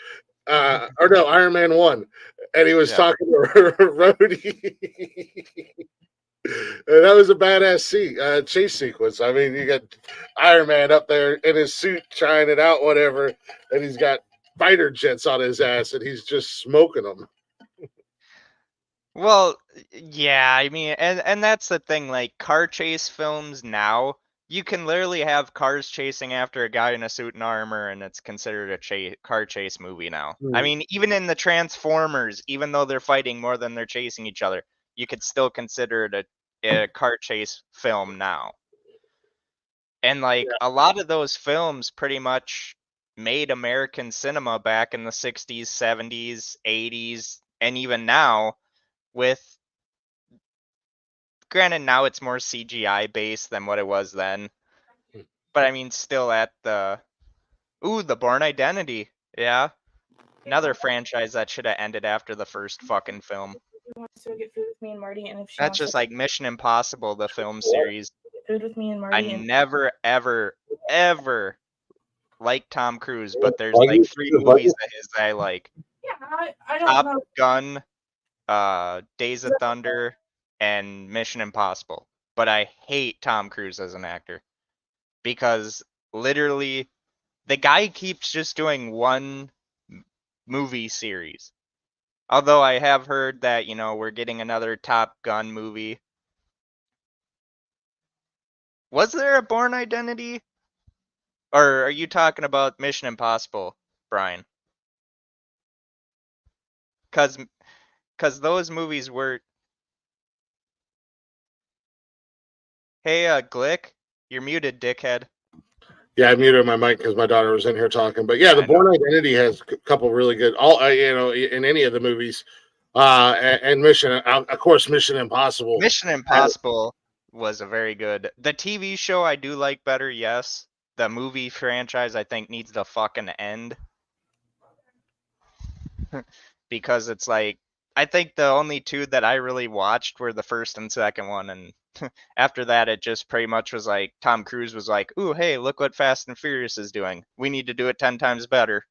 B: Or no, Iron Man 1. And he was
A: Yeah.
B: talking to Rhodey. And that was a badass chase sequence. I mean, you got Iron Man up there in his suit trying it out, whatever, and he's got fighter jets on his ass, and he's just smoking them.
A: Well, yeah, I mean, and that's the thing, like car chase films now, you can literally have cars chasing after a guy in a suit and armor, and it's considered a car chase movie now. I mean, even in the Transformers, even though they're fighting more than they're chasing each other, you could still consider it a car chase film now. And like a lot of those films pretty much made American cinema back in the 60s, 70s, 80s, and even now with granted now it's more CGI based than what it was then. But I mean still at the the Born Identity. Yeah. Another franchise that should have ended after the first fucking film.
C: She wants to go get food with me and Marty, and if she
A: That's
C: wants
A: just
C: to
A: like Mission Impossible, the film series.
C: get food with me and
A: I
C: Marty, and
A: never, ever, ever liked Tom Cruise, but there's like
B: Buggy?
A: 3
B: Buggy?
A: movies of his that I like.
C: yeah, I don't
A: Top
C: know.
A: Gun, Days of Thunder, and Mission Impossible. But I hate Tom Cruise as an actor because literally the guy keeps just doing one movie series. Although I have heard that, we're getting another Top Gun movie. Was there a Born Identity? Or are you talking about Mission Impossible, Brian? Cause those movies were. Hey, Glick, you're muted, dickhead.
B: Yeah, I muted my mic because my daughter was in here talking. But yeah, the
A: I know.
B: Born Identity has a couple really good, in any of the movies. And Mission, of course, Mission Impossible.
A: Mission Impossible was a very good. The TV show I do like better, yes. The movie franchise I think needs to fucking end. Because it's like I think the only two that I really watched were the first and second one, and after that it just pretty much was like Tom Cruise was like, "Ooh, hey, look what Fast and Furious is doing. We need to do it 10 times better."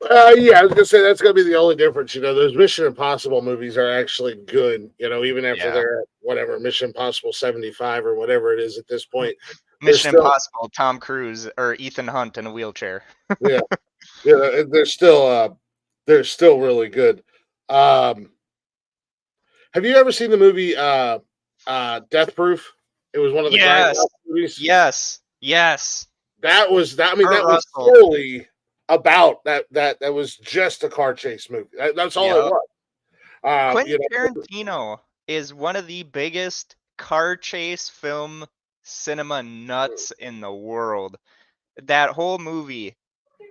B: Yeah, I was gonna say that's gonna be the only difference. Those Mission Impossible movies are actually good. Even after
A: Yeah.
B: they're at whatever Mission Impossible 75 or whatever it is at this point, they're
A: Mission
B: still
A: Impossible, Tom Cruise or Ethan Hunt in a wheelchair.
B: yeah, they're still really good. Um, have you ever seen the movie Death Proof? It was one of the
A: Yes.
B: Grindhouse movies.
A: Yes. Yes.
B: That was that. I mean,
A: Kurt
B: that was
A: Russell.
B: fully about that was just a car chase movie. That's all it
A: Yep.
B: was.
A: Quentin Tarantino is one of the biggest car chase film cinema nuts in the world. That whole movie,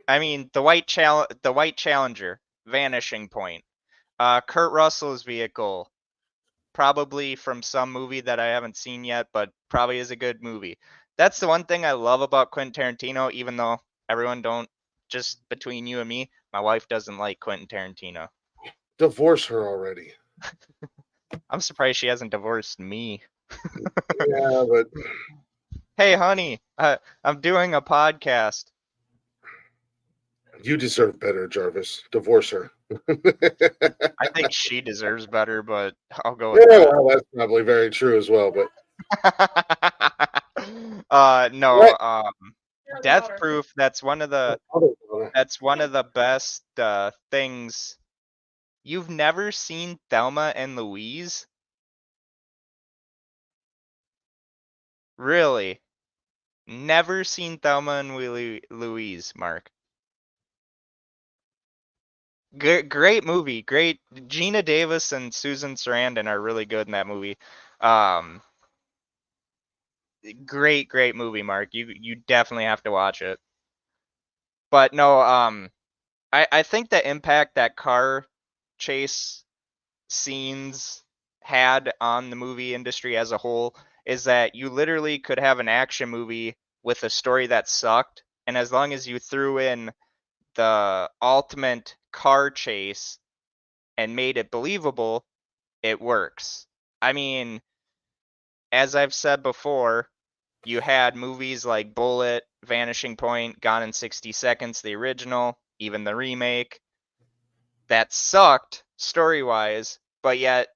A: I mean, the White Challenger, Vanishing Point, Kurt Russell's vehicle, probably from some movie that I haven't seen yet, but probably is a good movie. That's the one thing I love about Quentin Tarantino, even though everyone don't, just between you and me, my wife doesn't like Quentin Tarantino.
B: Divorce her already.
A: I'm surprised she hasn't divorced me.
B: Yeah, but
A: Hey, honey, I'm doing a podcast.
B: you deserve better, Jarvis. Divorce her.
A: I think she deserves better, but I'll go with
B: Yeah,
A: that.
B: well, that's probably very true as well. But
A: No,
B: what?
A: Death Proof, that's one of the best things You've never seen Thelma and Louise? Really? Never seen Thelma and Louise, Mark. Great movie. Great. Gina Davis and Susan Sarandon are really good in that movie. Um, great movie, Mark. You definitely have to watch it. But no, I think the impact that car chase scenes had on the movie industry as a whole is that you literally could have an action movie with a story that sucked, and as long as you threw in the ultimate car chase and made it believable, it works. I mean, as I've said before, you had movies like Bullet, Vanishing Point, Gone in 60 Seconds, the original, even the remake, that sucked story-wise, but yet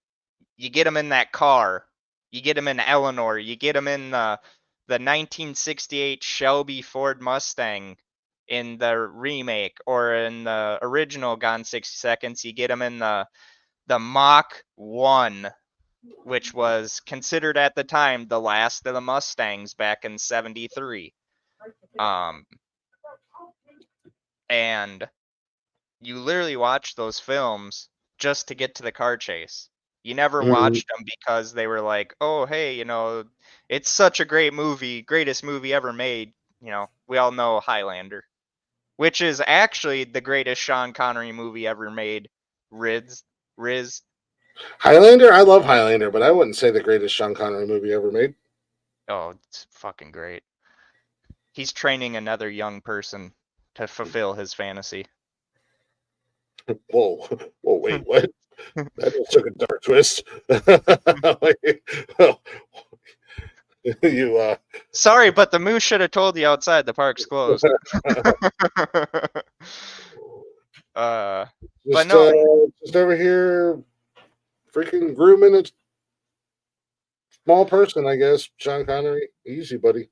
A: you get them in that car. You get them in Eleanor. You get them in the 1968 Shelby Ford Mustang in the remake, or in the original Gone 60 Seconds. You get them in the Mach 1, which was considered at the time the last of the Mustangs back in 73. And you literally watch those films just to get to the car chase. You never
B: Mhm.
A: watched them because they were like, oh, hey, it's such a great movie, greatest movie ever made. We all know Highlander, which is actually the greatest Sean Connery movie ever made. Riz.
B: Highlander, I love Highlander, but I wouldn't say the greatest Sean Connery movie ever made.
A: Oh, it's fucking great. He's training another young person to fulfill his fantasy.
B: Whoa, whoa, wait, what? That just took a dark twist. you
A: Sorry, but the moose should have told you outside the park's closed. But
B: just
A: no,
B: just over here freaking grooming a small person, I guess. Sean Connery, easy, buddy.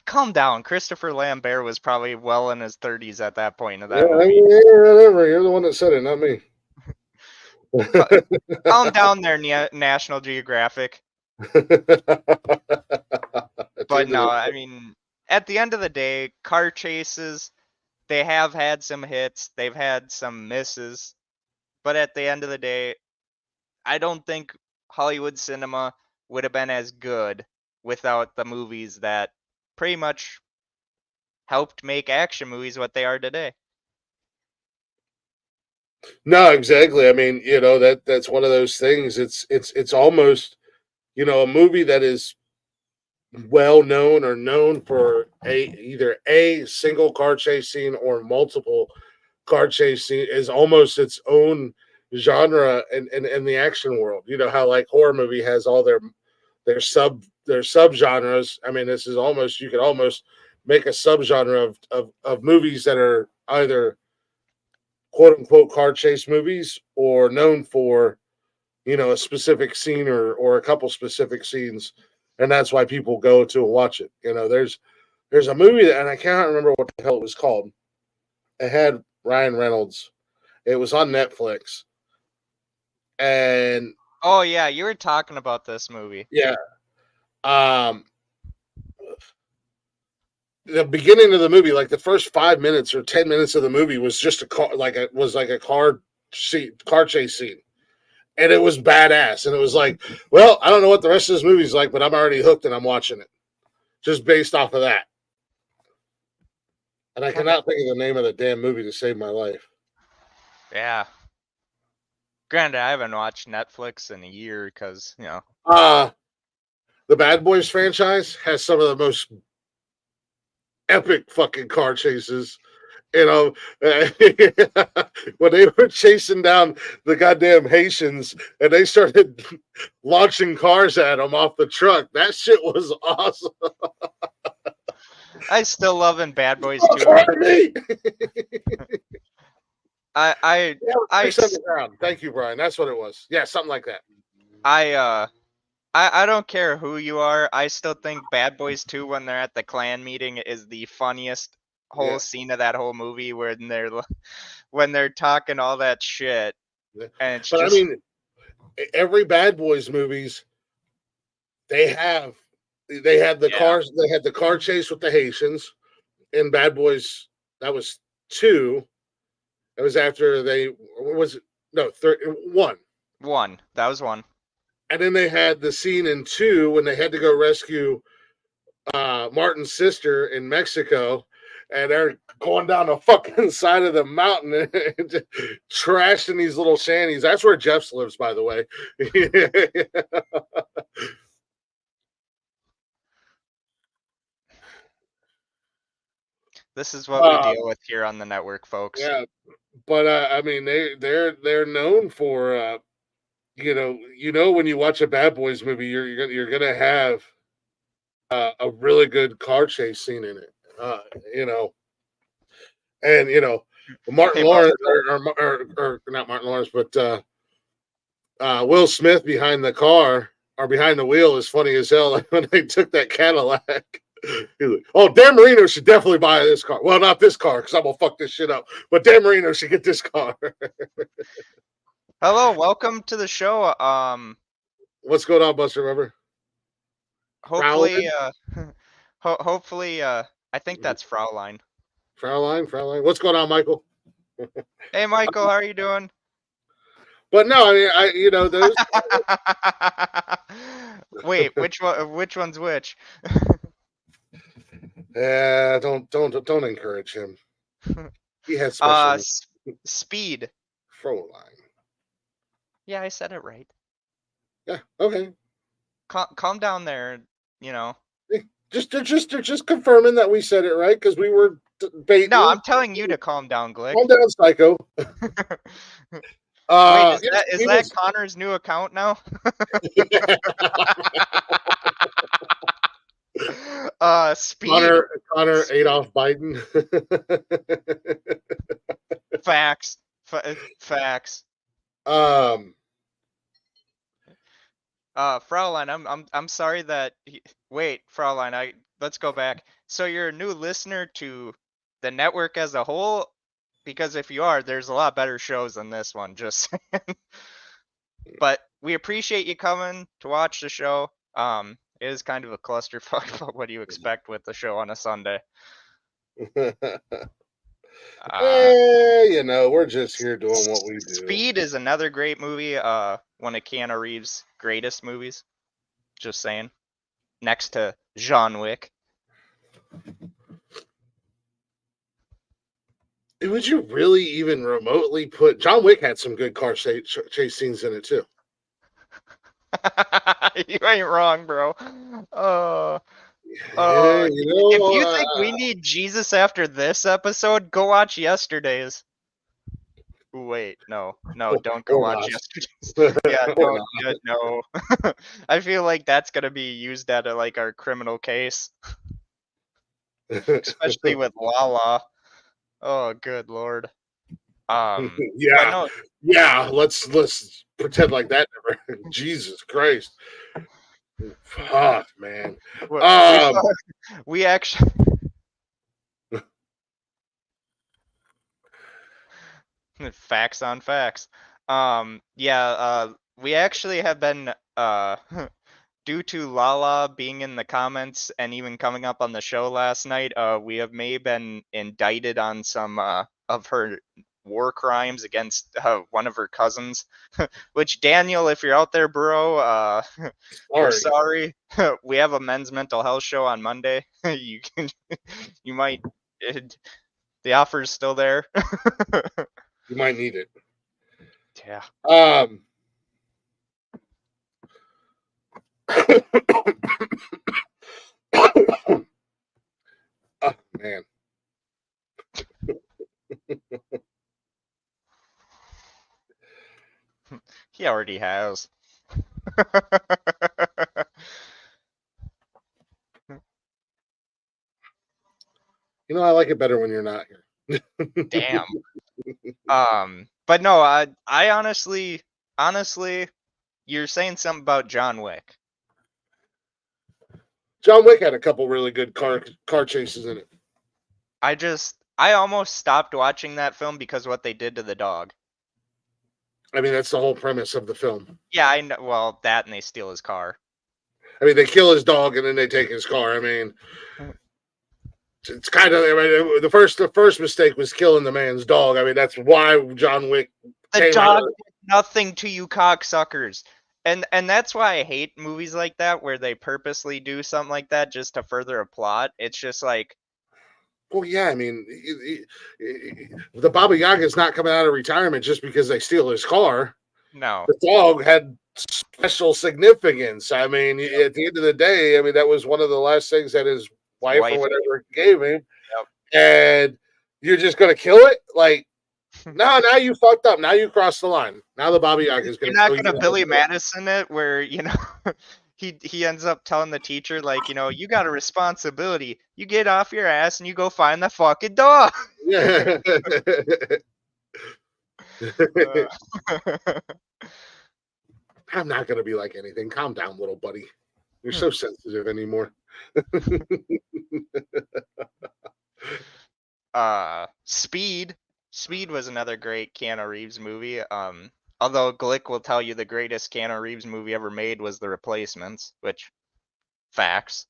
A: calm down. Christopher Lambert was probably well in his 30s at that point of
B: Yeah,
A: that movie.
B: whatever. You're the one that said it, not me.
A: Calm down there, National Geographic. But no, I mean, at the end of the day, car chases, they have had some hits, they've had some misses, but at the end of the day, I don't think Hollywood cinema would have been as good without the movies that pretty much helped make action movies what they are today.
B: No, exactly. I mean, that's one of those things. It's almost a movie that is well known or known for either a single car chase scene or multiple car chase scene is almost its own genre in the action world. You know how like horror movie has all their sub genres. I mean, this is almost you could almost make a subgenre of movies that are either quote unquote car chase movies or known for a specific scene or a couple specific scenes, and that's why people go to watch it. There's a movie and I can't remember what the hell it was called. It had Ryan Reynolds. It was on Netflix, and
A: Oh yeah, you were talking about this movie.
B: yeah, um, the beginning of the movie, like the first 5 minutes or 10 minutes of the movie, was just a car, like a car chase scene, and it was badass. And it was like, well, I don't know what the rest of this movie's like, but I'm already hooked and I'm watching it just based off of that. And I cannot think of the name of the damn movie to save my life.
A: Yeah. Granted, I haven't watched Netflix in a year because,
B: The Bad Boys franchise has some of the most epic fucking car chases. You know, when they were chasing down the goddamn Haitians and they started launching cars at them off the truck, that shit was awesome.
A: I still love in Bad Boys
B: Oh,
A: 2.
B: pardon me.
A: I
B: Underground. Thank you, Brian. That's what it was. Yeah, something like that.
A: I don't care who you are. I still think Bad Boys 2, when they're at the clan meeting, is the funniest whole
B: Yeah.
A: scene of that whole movie, where they're when they're talking all that shit, and it's
B: But
A: just
B: I mean, every Bad Boys movies, they had the
A: Yeah.
B: cars. They had the car chase with the Haitians in Bad Boys. That was 2. It was after they was it? No, 1.
A: one. That was one.
B: And then they had the scene in 2 when they had to go rescue Martin's sister in Mexico, and they're going down the fucking side of the mountain and trashing these little shanties. That's where Jeff's lives, by the way.
A: This is what we deal with here on the network, folks.
B: Yeah, but I mean, they're known for you know when you watch a Bad Boys movie, you're gonna have a really good car chase scene in it. You know, and Martin
A: Hey,
B: Lawrence
A: Michael.
B: or not Martin Lawrence, but Will Smith behind the car or behind the wheel is funny as hell. Like when they took that Cadillac. He's like, oh, Dan Marino should definitely buy this car. Well, not this car because I'm gonna fuck this shit up. But Dan Marino should get this car.
A: Hello, welcome to the show.
B: What's going on, Buster Rubber?
A: Hopefully, hopefully, I think that's Fraulein.
B: Fraulein. What's going on, Michael?
A: Hey, Michael, how are you doing?
B: But no, I mean, those.
A: Wait, which one? Which one's which?
B: Yeah, don't encourage him. He has special
A: Speed.
B: Fraulein.
A: Yeah, I said it right.
B: Yeah. Okay.
A: Calm down there.
B: Just confirming that we said it right because we were debating.
A: No, I'm telling you to calm down, Glick.
B: Calm down, psycho.
A: Wait, is that Connor's new account now? Speed.
B: Connor Adolf Biden.
A: Facts. Facts. Fraulein, I'm sorry that wait, Fraulein, let's go back. So you're a new listener to the network as a whole? Because if you are, there's a lot better shows than this one, just saying. But we appreciate you coming to watch the show. It is kind of a clusterfuck, but what do you expect with the show on a Sunday?
B: We're just here doing what we do.
A: Speed is another great movie. One of Keanu Reeves' greatest movies. Just saying. Next to John Wick.
B: Would you really even remotely put John Wick had some good car chase scenes in it too?
A: You ain't wrong, bro.
B: Yeah,
A: if you think we need Jesus after this episode, go watch Yesterday's. Wait, no, don't go watch Yesterday's. Yeah, no. I feel like that's gonna be used at our criminal case, especially with Lala. Oh, good lord.
B: Yeah. Let's pretend like that never. Jesus Christ. Fuck, man.
A: We actually. Facts on facts. We actually have been due to Lala being in the comments and even coming up on the show last night, we have been indicted on some of her war crimes against one of her cousins. Which, Daniel, if you're out there, bro, we're sorry. We have a men's mental health show on Monday. You might. The offer's still there.
B: You might need it.
A: Yeah.
B: Oh, man.
A: He already has.
B: I like it better when you're not here.
A: Damn. But no, I honestly, you're saying something about John Wick.
B: John Wick had a couple really good car chases in it.
A: I just I almost stopped watching that film because of what they did to the dog.
B: I mean, that's the whole premise of the film.
A: Yeah, I know. Well, that and they steal his car.
B: I mean, they kill his dog and then they take his car. I mean, it's kind of. I mean, the first mistake was killing the man's dog. I mean, that's why John Wick
A: The
B: came
A: dog
B: out.
A: did nothing to you, cocksuckers. And that's why I hate movies like that where they purposely do something like that just to further a plot. It's just like,
B: Well, yeah, I mean, the Baba Yaga is not coming out of retirement just because they steal his car.
A: no.
B: The dog had special significance. I mean, at the end of the day, I mean, that was one of the last things that his wife or whatever gave him.
A: Yep.
B: And you're just going to kill it? Like, no, now you fucked up. Now you crossed the line. Now the Baba Yaga is going to
A: You're not going to Billy Madison it where, he ends up telling the teacher, like, you got a responsibility. You get off your ass and you go find the fucking dog.
B: Yeah. I'm not going to be like anything. Calm down, little buddy. You're so sensitive anymore.
A: Speed. Speed was another great Keanu Reeves movie. Although Glick will tell you the greatest Keanu Reeves movie ever made was The Replacements, which, facts.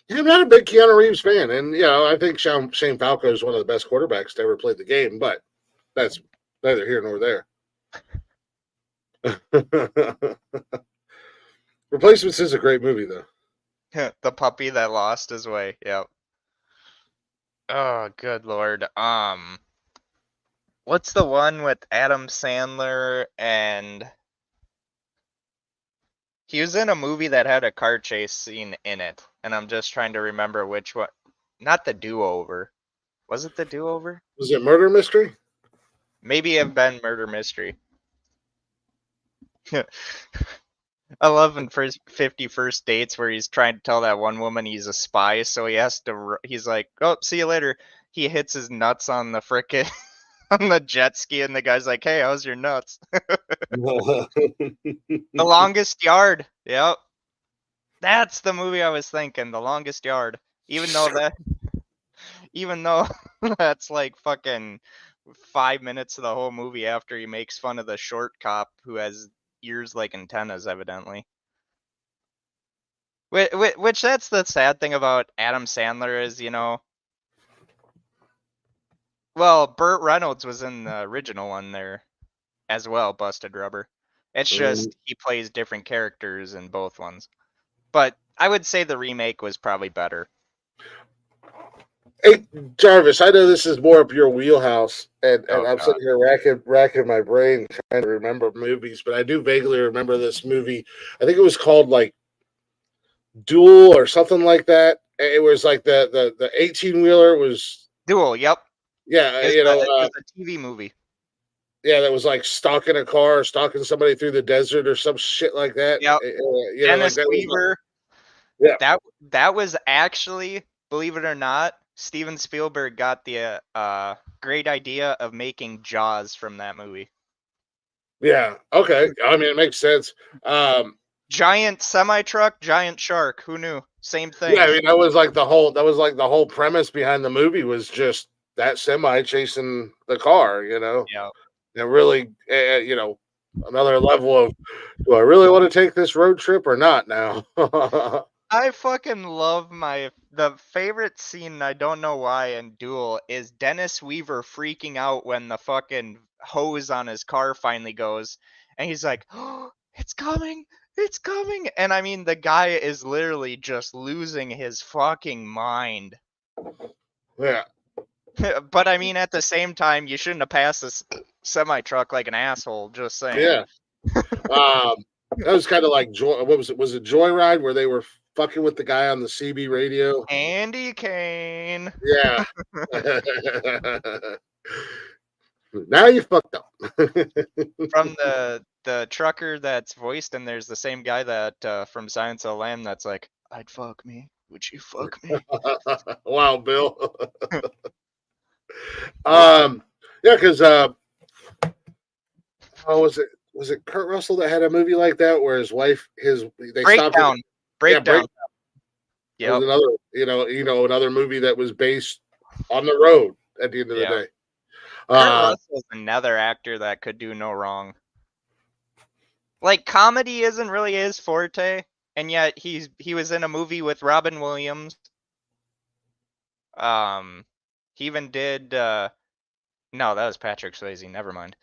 B: Yeah, I'm not a big Keanu Reeves fan, and I think Shane Falco is one of the best quarterbacks to ever play the game, but that's neither here nor there. Replacements is a great movie, though.
A: The puppy that lost his way. Yep. Oh, good lord. What's the one with Adam Sandler and he was in a movie that had a car chase scene in it, and I'm just trying to remember which one. Not The Do-Over. Was it The Do-Over?
B: Was it Murder Mystery?
A: Maybe it been Murder Mystery. I love in 50 First Dates where he's trying to tell that one woman he's a spy, so he's like, oh, see you later. He hits his nuts on the frickin' on the jet ski, and the guy's like, hey, how's your nuts? The Longest Yard. Yep. That's the movie I was thinking, The Longest Yard. Even though that's like fucking 5 minutes of the whole movie after he makes fun of the short cop who has ears like antennas, evidently. Which that's the sad thing about Adam Sandler is, well, Burt Reynolds was in the original one there as well, Busted Rubber. It's just he plays different characters in both ones. But I would say the remake was probably better.
B: Hey, Jarvis, I know this is more up your wheelhouse, and I'm sitting here racking my brain trying to remember movies, but I do vaguely remember this movie. I think it was called like Duel or something like that. It was like the 18-wheeler was
A: Duel. Yep.
B: Yeah,
A: it's a TV movie.
B: Yeah, that was like stalking a car, stalking somebody through the desert or some shit like that.
A: Yep. Dennis
B: like
A: Weaver.
B: Yeah.
A: That was actually, believe it or not, Steven Spielberg got the great idea of making Jaws from that movie.
B: Yeah. Okay. I mean, it makes sense.
A: Giant semi-truck, giant shark. Who knew? Same thing.
B: Yeah, I mean, that was like the whole premise behind the movie was just that semi chasing the car.
A: Yeah.
B: And really, another level of, do I really want to take this road trip or not now?
A: I fucking love the favorite scene, I don't know why, in Duel is Dennis Weaver freaking out when the fucking hose on his car finally goes. And he's like, oh, it's coming. It's coming. And I mean, the guy is literally just losing his fucking mind.
B: Yeah.
A: But I mean, at the same time, you shouldn't have passed this semi-truck like an asshole, just saying.
B: Yeah. That was kind of like, what was it? Was it Joyride where they were fucking with the guy on the CB radio?
A: Andy Kane.
B: Yeah. Now you fucked up.
A: From the trucker that's voiced, and there's the same guy that from Silence of the Lamb that's like, I'd fuck me. Would you fuck me?
B: Wow, Bill. Yeah, because was it Kurt Russell that had a movie like that where his wife they
A: Breakdown.
B: Breakdown.
A: Yeah.
B: Another another movie that was based on the road at the end of the
A: Yeah.
B: day.
A: Kurt Russell's another actor that could do no wrong. Like, comedy isn't really his forte, and yet he was in a movie with Robin Williams. He even did no, that was Patrick Swayze. Never mind.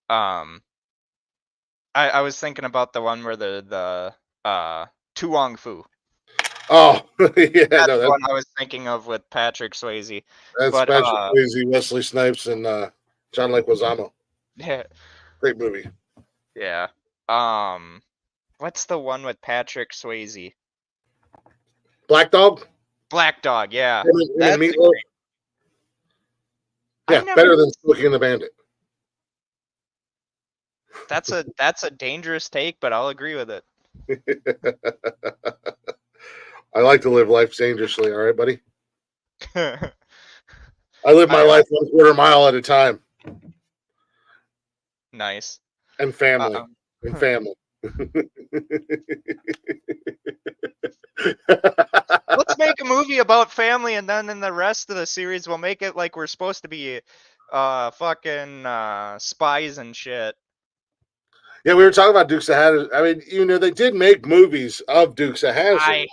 A: I was thinking about the one where the Tu Wong Fu.
B: Oh, yeah,
A: That's
B: no,
A: the one I was thinking of with Patrick Swayze.
B: that's
A: But
B: Patrick Swayze, Wesley Snipes, and John Leguizamo. Great movie.
A: Yeah. What's the one with Patrick Swayze?
B: Black Dog.
A: Black Dog. Yeah.
B: Him and
A: That's a
B: Meatloaf.
A: great.
B: Yeah, better than Smokey and the Bandit.
A: That's a dangerous take, but I'll agree with it.
B: I like to live life dangerously. All right, buddy. I live my life 1/4 mile at a time.
A: Nice.
B: And family. And family.
A: Let's make a movie about family, and then in the rest of the series, we'll make it like we're supposed to be fucking spies and shit.
B: Yeah, we were talking about Dukes of Hazzard. I mean, they did make movies of Dukes of Hazzard.
A: I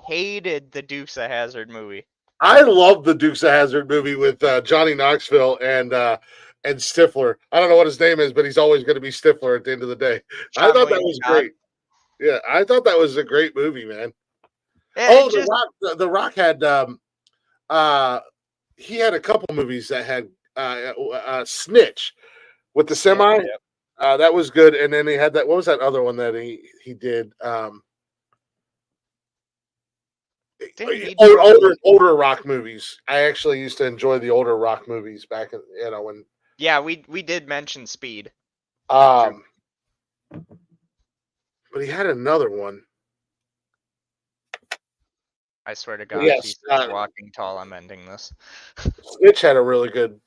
A: hated the Dukes of Hazzard movie.
B: I love the Dukes of Hazzard movie with Johnny Knoxville and Stifler. I don't know what his name is, but he's always going to be Stifler at the end of the day.
A: John
B: I thought
A: William
B: that was
A: Scott.
B: great. Yeah, I thought that was a great movie, man.
A: Yeah,
B: The Rock had he had a couple movies that had Snitch with the semi.
A: Yeah.
B: That was good, and then he had that. What was that other one that he did? Older Rock movies. I actually used to enjoy the older Rock movies back in when.
A: Yeah, we did mention Speed.
B: But he had another one.
A: I swear to God,
B: yes,
A: he's walking tall. I'm ending this.
B: Snitch had a really good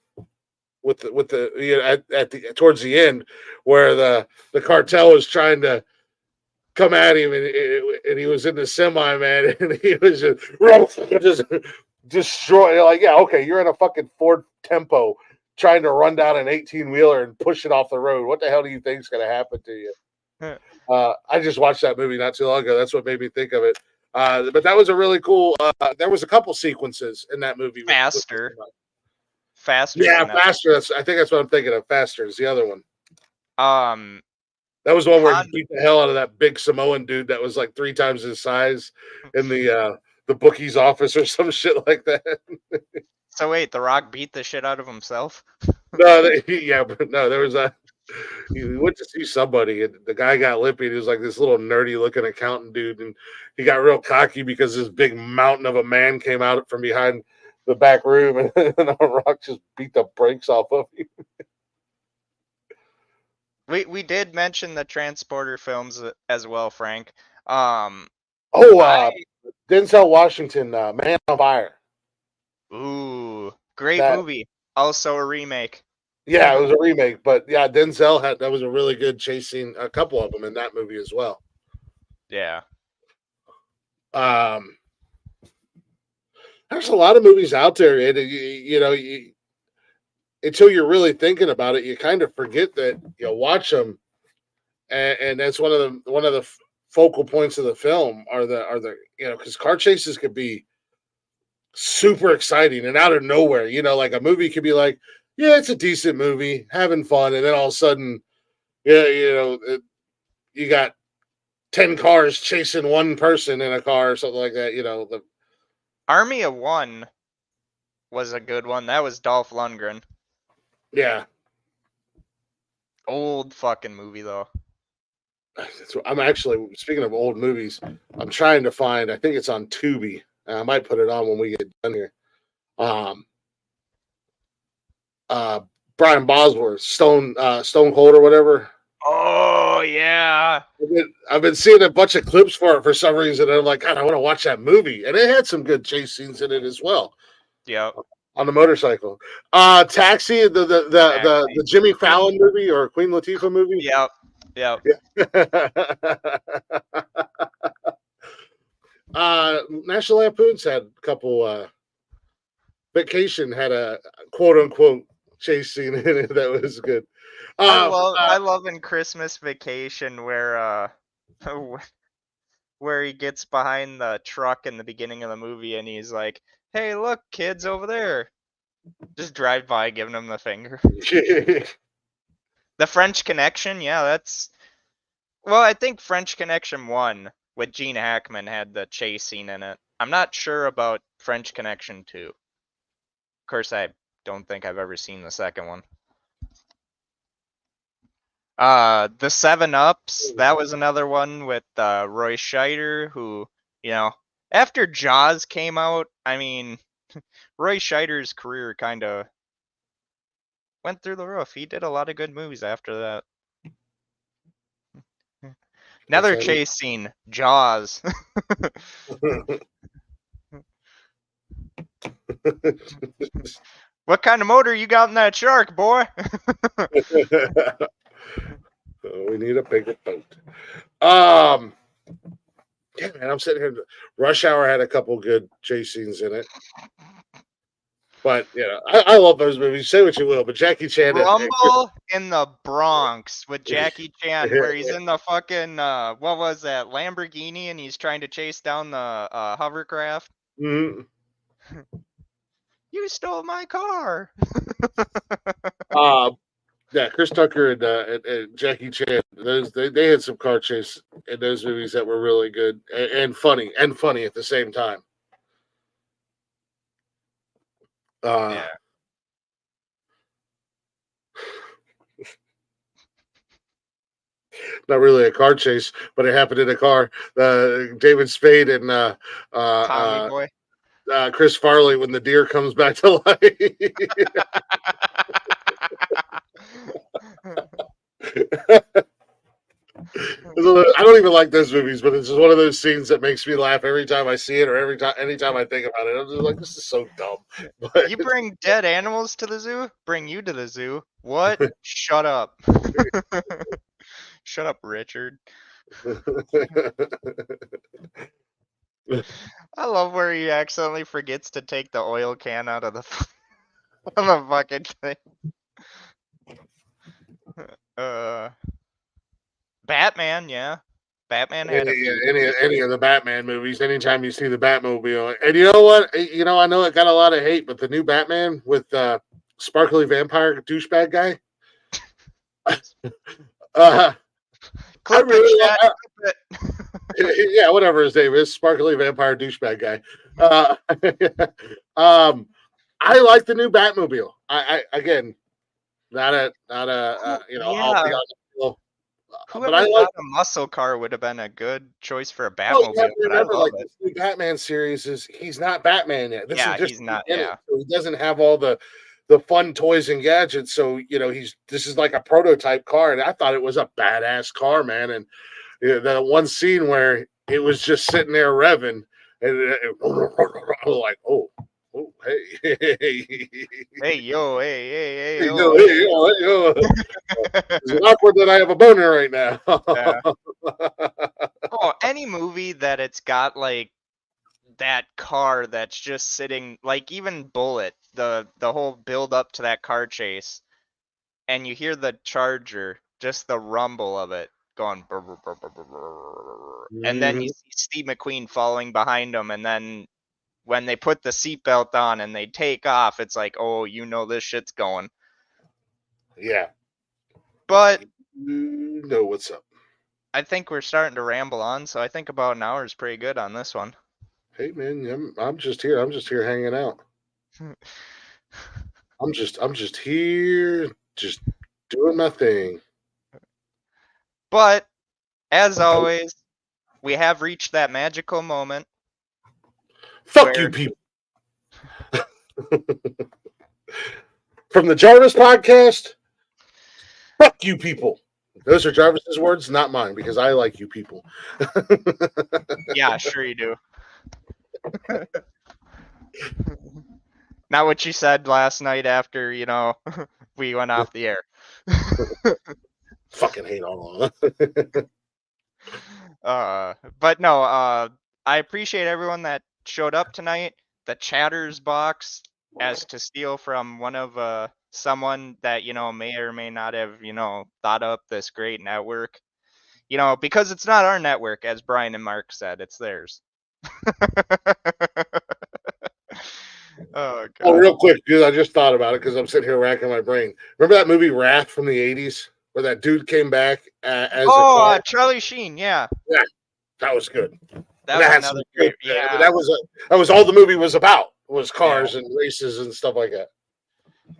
B: with the at the towards the end where the cartel was trying to come at him and he was in the semi, man, and he was just destroy. Like, yeah, okay, you're in a fucking Ford Tempo trying to run down an 18-wheeler and push it off the road. What the hell do you think is going to happen to you? I just watched that movie not too long ago. That's what made me think of it. But that was a really cool. There was a couple sequences in that movie.
A: Faster.
B: Yeah, Faster. I think that's what I'm thinking of. Faster is the other one. That was the one where he beat the hell out of that big Samoan dude that was like 3 times his size in the bookie's office or some shit like that.
A: So wait, The Rock beat the shit out of himself?
B: No, there was a. He went to see somebody, and the guy got lippy. He was like this little nerdy-looking accountant dude, and he got real cocky because this big mountain of a man came out from behind the back room, and The Rock just beat the brakes off of him.
A: We did mention the Transporter films as well, Frank.
B: Denzel Washington, Man on Fire.
A: Ooh, great movie. Also a remake.
B: Yeah, it was a remake, but yeah, Denzel that was a really good chase scene. A couple of them in that movie as well.
A: Yeah.
B: There's a lot of movies out there, and until you're really thinking about it, you kind of forget that you watch them, and that's one of the focal points of the film are the because car chases could be super exciting and out of nowhere. Like a movie could be like, yeah, it's a decent movie, having fun, and then all of a sudden, you got 10 cars chasing one person in a car or something like that. The
A: Army of One was a good one. That was Dolph Lundgren.
B: Yeah.
A: Old fucking movie though.
B: I'm actually, speaking of old movies, I'm trying to find. I think it's on Tubi. I might put it on when we get done here. Brian Bosworth, Stone Cold or whatever.
A: Oh yeah.
B: I've been seeing a bunch of clips for it for some reason, and I'm like, God, I want to watch that movie. And it had some good chase scenes in it as well.
A: Yeah.
B: On the motorcycle. Taxi, the Jimmy Fallon movie or Queen Latifah movie.
A: Yep. Yeah.
B: National Lampoon's had a couple Vacation had a quote unquote chase scene in it that was good.
A: I love in Christmas Vacation where where he gets behind the truck in the beginning of the movie and he's like, "Hey, look, kids over there." Just drive by giving them the finger. The French Connection, yeah, that's well, I think French Connection 1 with Gene Hackman had the chase scene in it. I'm not sure about French Connection 2. Of course, I don't think I've ever seen the second one. The 7-Ups, that was another one with Roy Scheider, who, after Jaws came out, I mean, Roy Scheider's career kind of went through the roof. He did a lot of good movies after that. Another chase scene, Jaws. What kind of motor you got in that shark, boy?
B: We need a bigger boat. Yeah, man, I'm sitting here. Rush Hour had a couple good chase scenes in it. But, I love those movies. Say what you will, but Jackie Chan...
A: Rumble in the Bronx with Jackie Chan, where he's in the fucking, what was that, Lamborghini, and he's trying to chase down the hovercraft.
B: Mm-hmm.
A: You stole my car.
B: Yeah, Chris Tucker and Jackie Chan, they had some car chase in those movies that were really good and funny at the same time.
A: Yeah.
B: Not really a car chase, but it happened in a car. David Spade and
A: Tommy Boy.
B: Chris Farley when the deer comes back to life. I don't even like those movies, but it's just one of those scenes that makes me laugh every time I see it or anytime I think about it. I'm just like, this is so dumb. But
A: you bring dead animals to the zoo? Bring you to the zoo? What? Shut up. Shut up, Richard. I love where he accidentally forgets to take the oil can out of the fucking thing. Batman, yeah. Batman had
B: any of the Batman movies. Anytime you see the Batmobile, and you know what? I know it got a lot of hate, but the new Batman with sparkly vampire douchebag guy.
A: Clip it.
B: Yeah, whatever his name is, sparkly vampire douchebag guy. I like the new Batmobile. I again, not a I'll be on the field.
A: Whoever thought a muscle car would have been a good choice for a Batmobile.
B: Remember, like this new Batman series he's not Batman yet. This is just
A: he's not. Yeah,
B: so he doesn't have all the fun toys and gadgets. So this is like a prototype car, and I thought it was a badass car, man. And that one scene where it was just sitting there revving, and I was like, oh, hey,
A: hey, yo, hey,
B: yo. It's awkward that I have a boner right now.
A: Yeah. Oh, any movie that it's got like that car that's just sitting, like even Bullet, the whole build up to that car chase, and you hear the Charger, just the rumble of it going, brr, brr, brr, brr, brr, brr, and then you see Steve McQueen following behind him, and then when they put the seatbelt on and they take off, it's like, oh, this shit's going.
B: Yeah.
A: But
B: you know what's up.
A: I think we're starting to ramble on, so I think about an hour is pretty good on this one.
B: Hey man, I'm just here. I'm just here hanging out. I'm just here, just doing my thing.
A: But as always, we have reached that magical moment.
B: Fuck you, people. From the Jarvis podcast, fuck you, people. Those are Jarvis's words, not mine, because I like you people.
A: Yeah, sure you do. Not what you said last night after, we went off the air.
B: Fucking hate all of
A: But no, I appreciate everyone that showed up tonight. The chatters box as to steal from one of someone that may or may not have thought up this great network. Because it's not our network, as Brian and Mark said, it's theirs. Oh
B: Oh,
A: god.
B: real quick, dude, I just thought about it because I'm sitting here racking my brain. Remember that movie Wrath from the '80s, where that dude came back as a
A: Oh,
B: car?
A: Charlie Sheen, yeah.
B: Yeah, that was good.
A: That
B: And
A: was
B: that had
A: another
B: some
A: great,
B: good.
A: yeah,
B: That was all the movie was about, was
A: yeah.
B: cars and races and stuff like that.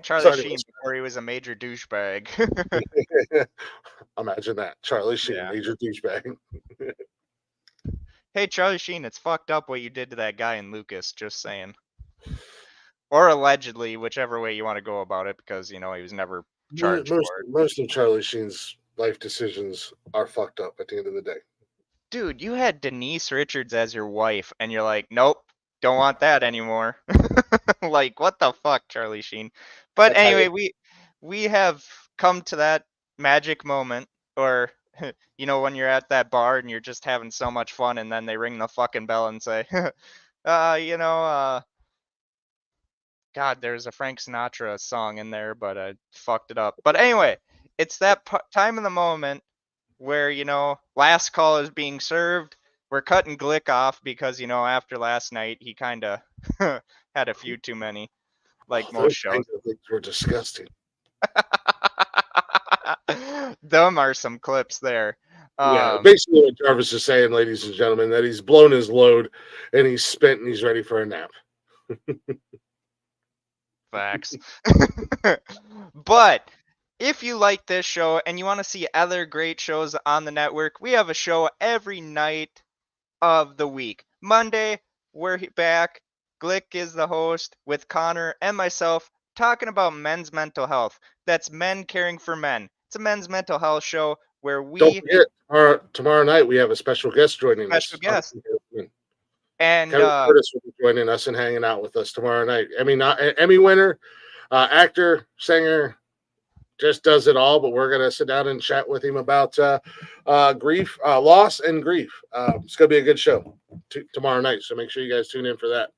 B: So,
A: Charlie Sheen
B: anyways,
A: before he was a major douchebag.
B: imagine that Charlie Sheen,
A: Yeah.
B: major douchebag.
A: Hey, Charlie Sheen, it's fucked up what you did to that guy in Lucas, just saying. Or allegedly, whichever way you want to go about it, because, he was never charged for it.
B: Most of Charlie Sheen's life decisions are fucked up at the end of the day.
A: Dude, you had Denise Richards as your wife, and you're like, nope, don't want that anymore. Like, what the fuck, Charlie Sheen? But
B: That's how
A: anyway,
B: you.
A: we have come to that magic moment, or when you're at that bar and you're just having so much fun, and then they ring the fucking bell and say, you know, God, there's a Frank Sinatra song in there, but I fucked it up. But anyway, it's that time of the moment where, last call is being served. We're cutting Glick off because, after last night, he kind of had a few too many, like most
B: Those
A: shows.
B: tango things were disgusting.
A: Them are some clips there.
B: Yeah, basically what Gervais is saying, ladies and gentlemen, that he's blown his load and he's spent and he's ready for a nap.
A: Facts. But if you like this show and you want to see other great shows on the network, we have a show every night of the week. Monday, we're back. Glick is the host with Connor and myself talking about men's mental health. That's men caring for men. It's a men's mental health show where
B: Don't
A: we
B: forget, tomorrow night we have a special guest joining
A: special
B: us.
A: guest. And
B: Kevin Curtis will be joining us and hanging out with us tomorrow night. Emmy winner, actor, singer, just does it all. But we're gonna sit down and chat with him about grief, loss, and grief. It's gonna be a good show tomorrow night. So make sure you guys tune in for that.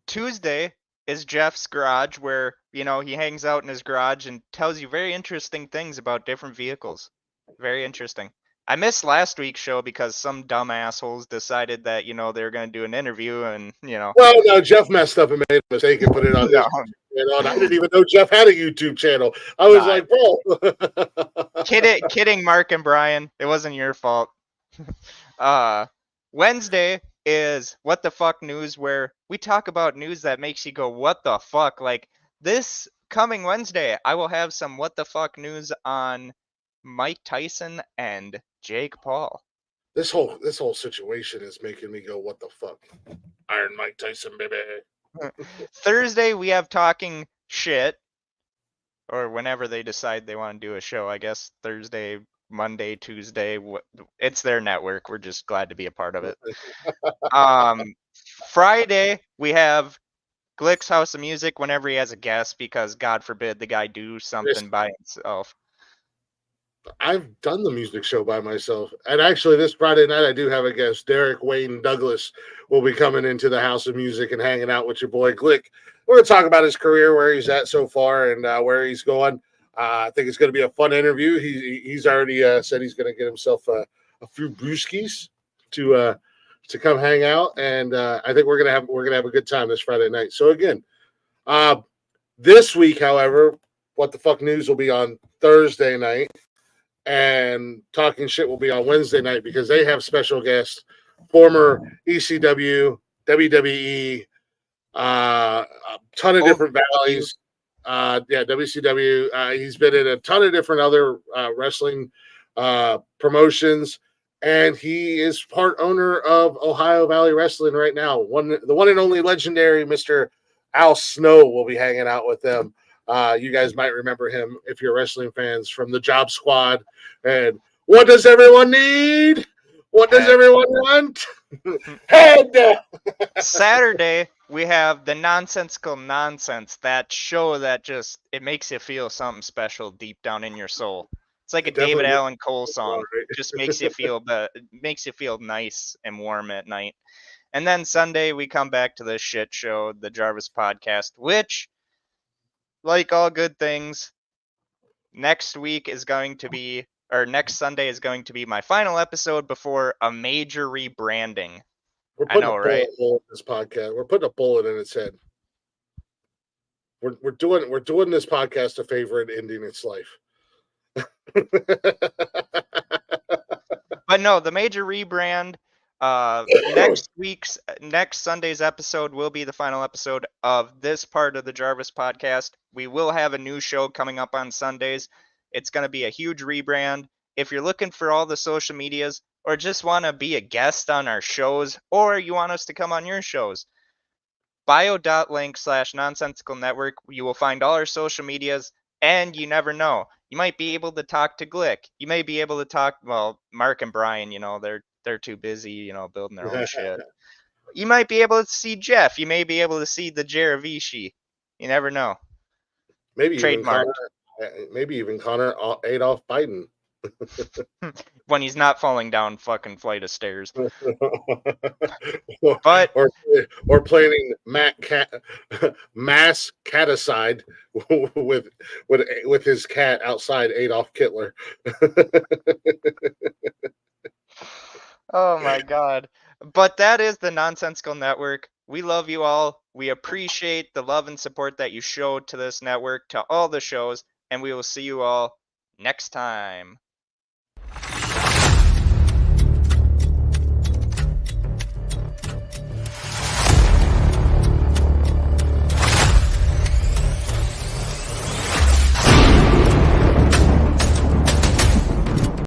A: Tuesday is Jeff's garage where, he hangs out in his garage and tells you very interesting things about different vehicles. Very interesting. I missed last week's show because some dumb assholes decided that, they were going to do an interview and,
B: Well, no, Jeff messed up and made a mistake and put it on his channel. And I didn't even know Jeff had a YouTube channel. I was like, bro.
A: Kidding, Mark and Brian. It wasn't your fault. Wednesday is What the Fuck News, where we talk about news that makes you go, what the fuck? Like, this coming Wednesday, I will have some What the Fuck news on Mike Tyson and Jake Paul.
B: This whole situation is making me go, what the fuck? Iron Mike Tyson, baby.
A: Thursday, we have Talking Shit, or whenever they decide they want to do a show, I guess Thursday, Monday, Tuesday. It's their network. We're just glad to be a part of it. Friday, we have Glick's House of Music whenever he has a guest, because God forbid the guy do something by himself.
B: I've done the music show by myself. And actually, this Friday night, I do have a guest. Derek Wayne Douglas will be coming into the House of Music and hanging out with your boy Glick. We're going to talk about his career, where he's at so far, and where he's going. I think it's going to be a fun interview. He's already said he's going to get himself a few brewskis to come hang out, and I think we're gonna have a good time this Friday night. So again, this week, however, What the Fuck News will be on Thursday night, and Talking Shit will be on Wednesday night, because they have special guests, former ECW, WWE, a ton of different valleys. WCW. He's been in a ton of different other wrestling promotions, and he is part owner of Ohio Valley Wrestling right now. The one and only legendary Mr. Al Snow will be hanging out with them. You guys might remember him if you're wrestling fans from the Job Squad. And what does everyone need? What does everyone want? Head.
A: Saturday, we have the Nonsensical Nonsense, that show that just, it makes you feel something special deep down in your soul. It's like a David Allan Cole song. Just makes you feel nice and warm at night. And then Sunday, we come back to this shit show, the Gervais podcast, which, like all good things, next Sunday is going to be my final episode before a major rebranding.
B: We're
A: I
B: putting
A: know,
B: a
A: right?
B: bullet hole in this podcast. We're putting a bullet in its head. We're doing this podcast a favor and ending its life.
A: But no, the major rebrand. Next Sunday's episode will be the final episode of this part of the Gervais podcast. We will have a new show coming up on Sundays. It's going to be a huge rebrand. If you're looking for all the social medias, or just want to be a guest on our shows, or you want us to come on your shows, bio.link/nonsensical network. You will find all our social medias, and you never know. You might be able to talk to Glick. You may be able to talk, well, Mark and Brian, they're too busy, building their own shit. You might be able to see Jeff. You may be able to see the Gervais. You never know.
B: Maybe
A: Trademark.
B: even Connor Adolf Biden.
A: When he's not falling down fucking flight of stairs.
B: or,
A: But
B: or planning mass caticide with his cat outside Adolf Hitler.
A: oh my god. But that is the Nonsensical Network. We love you all. We appreciate the love and support that you showed to this network, to all the shows, and we will see you all next time.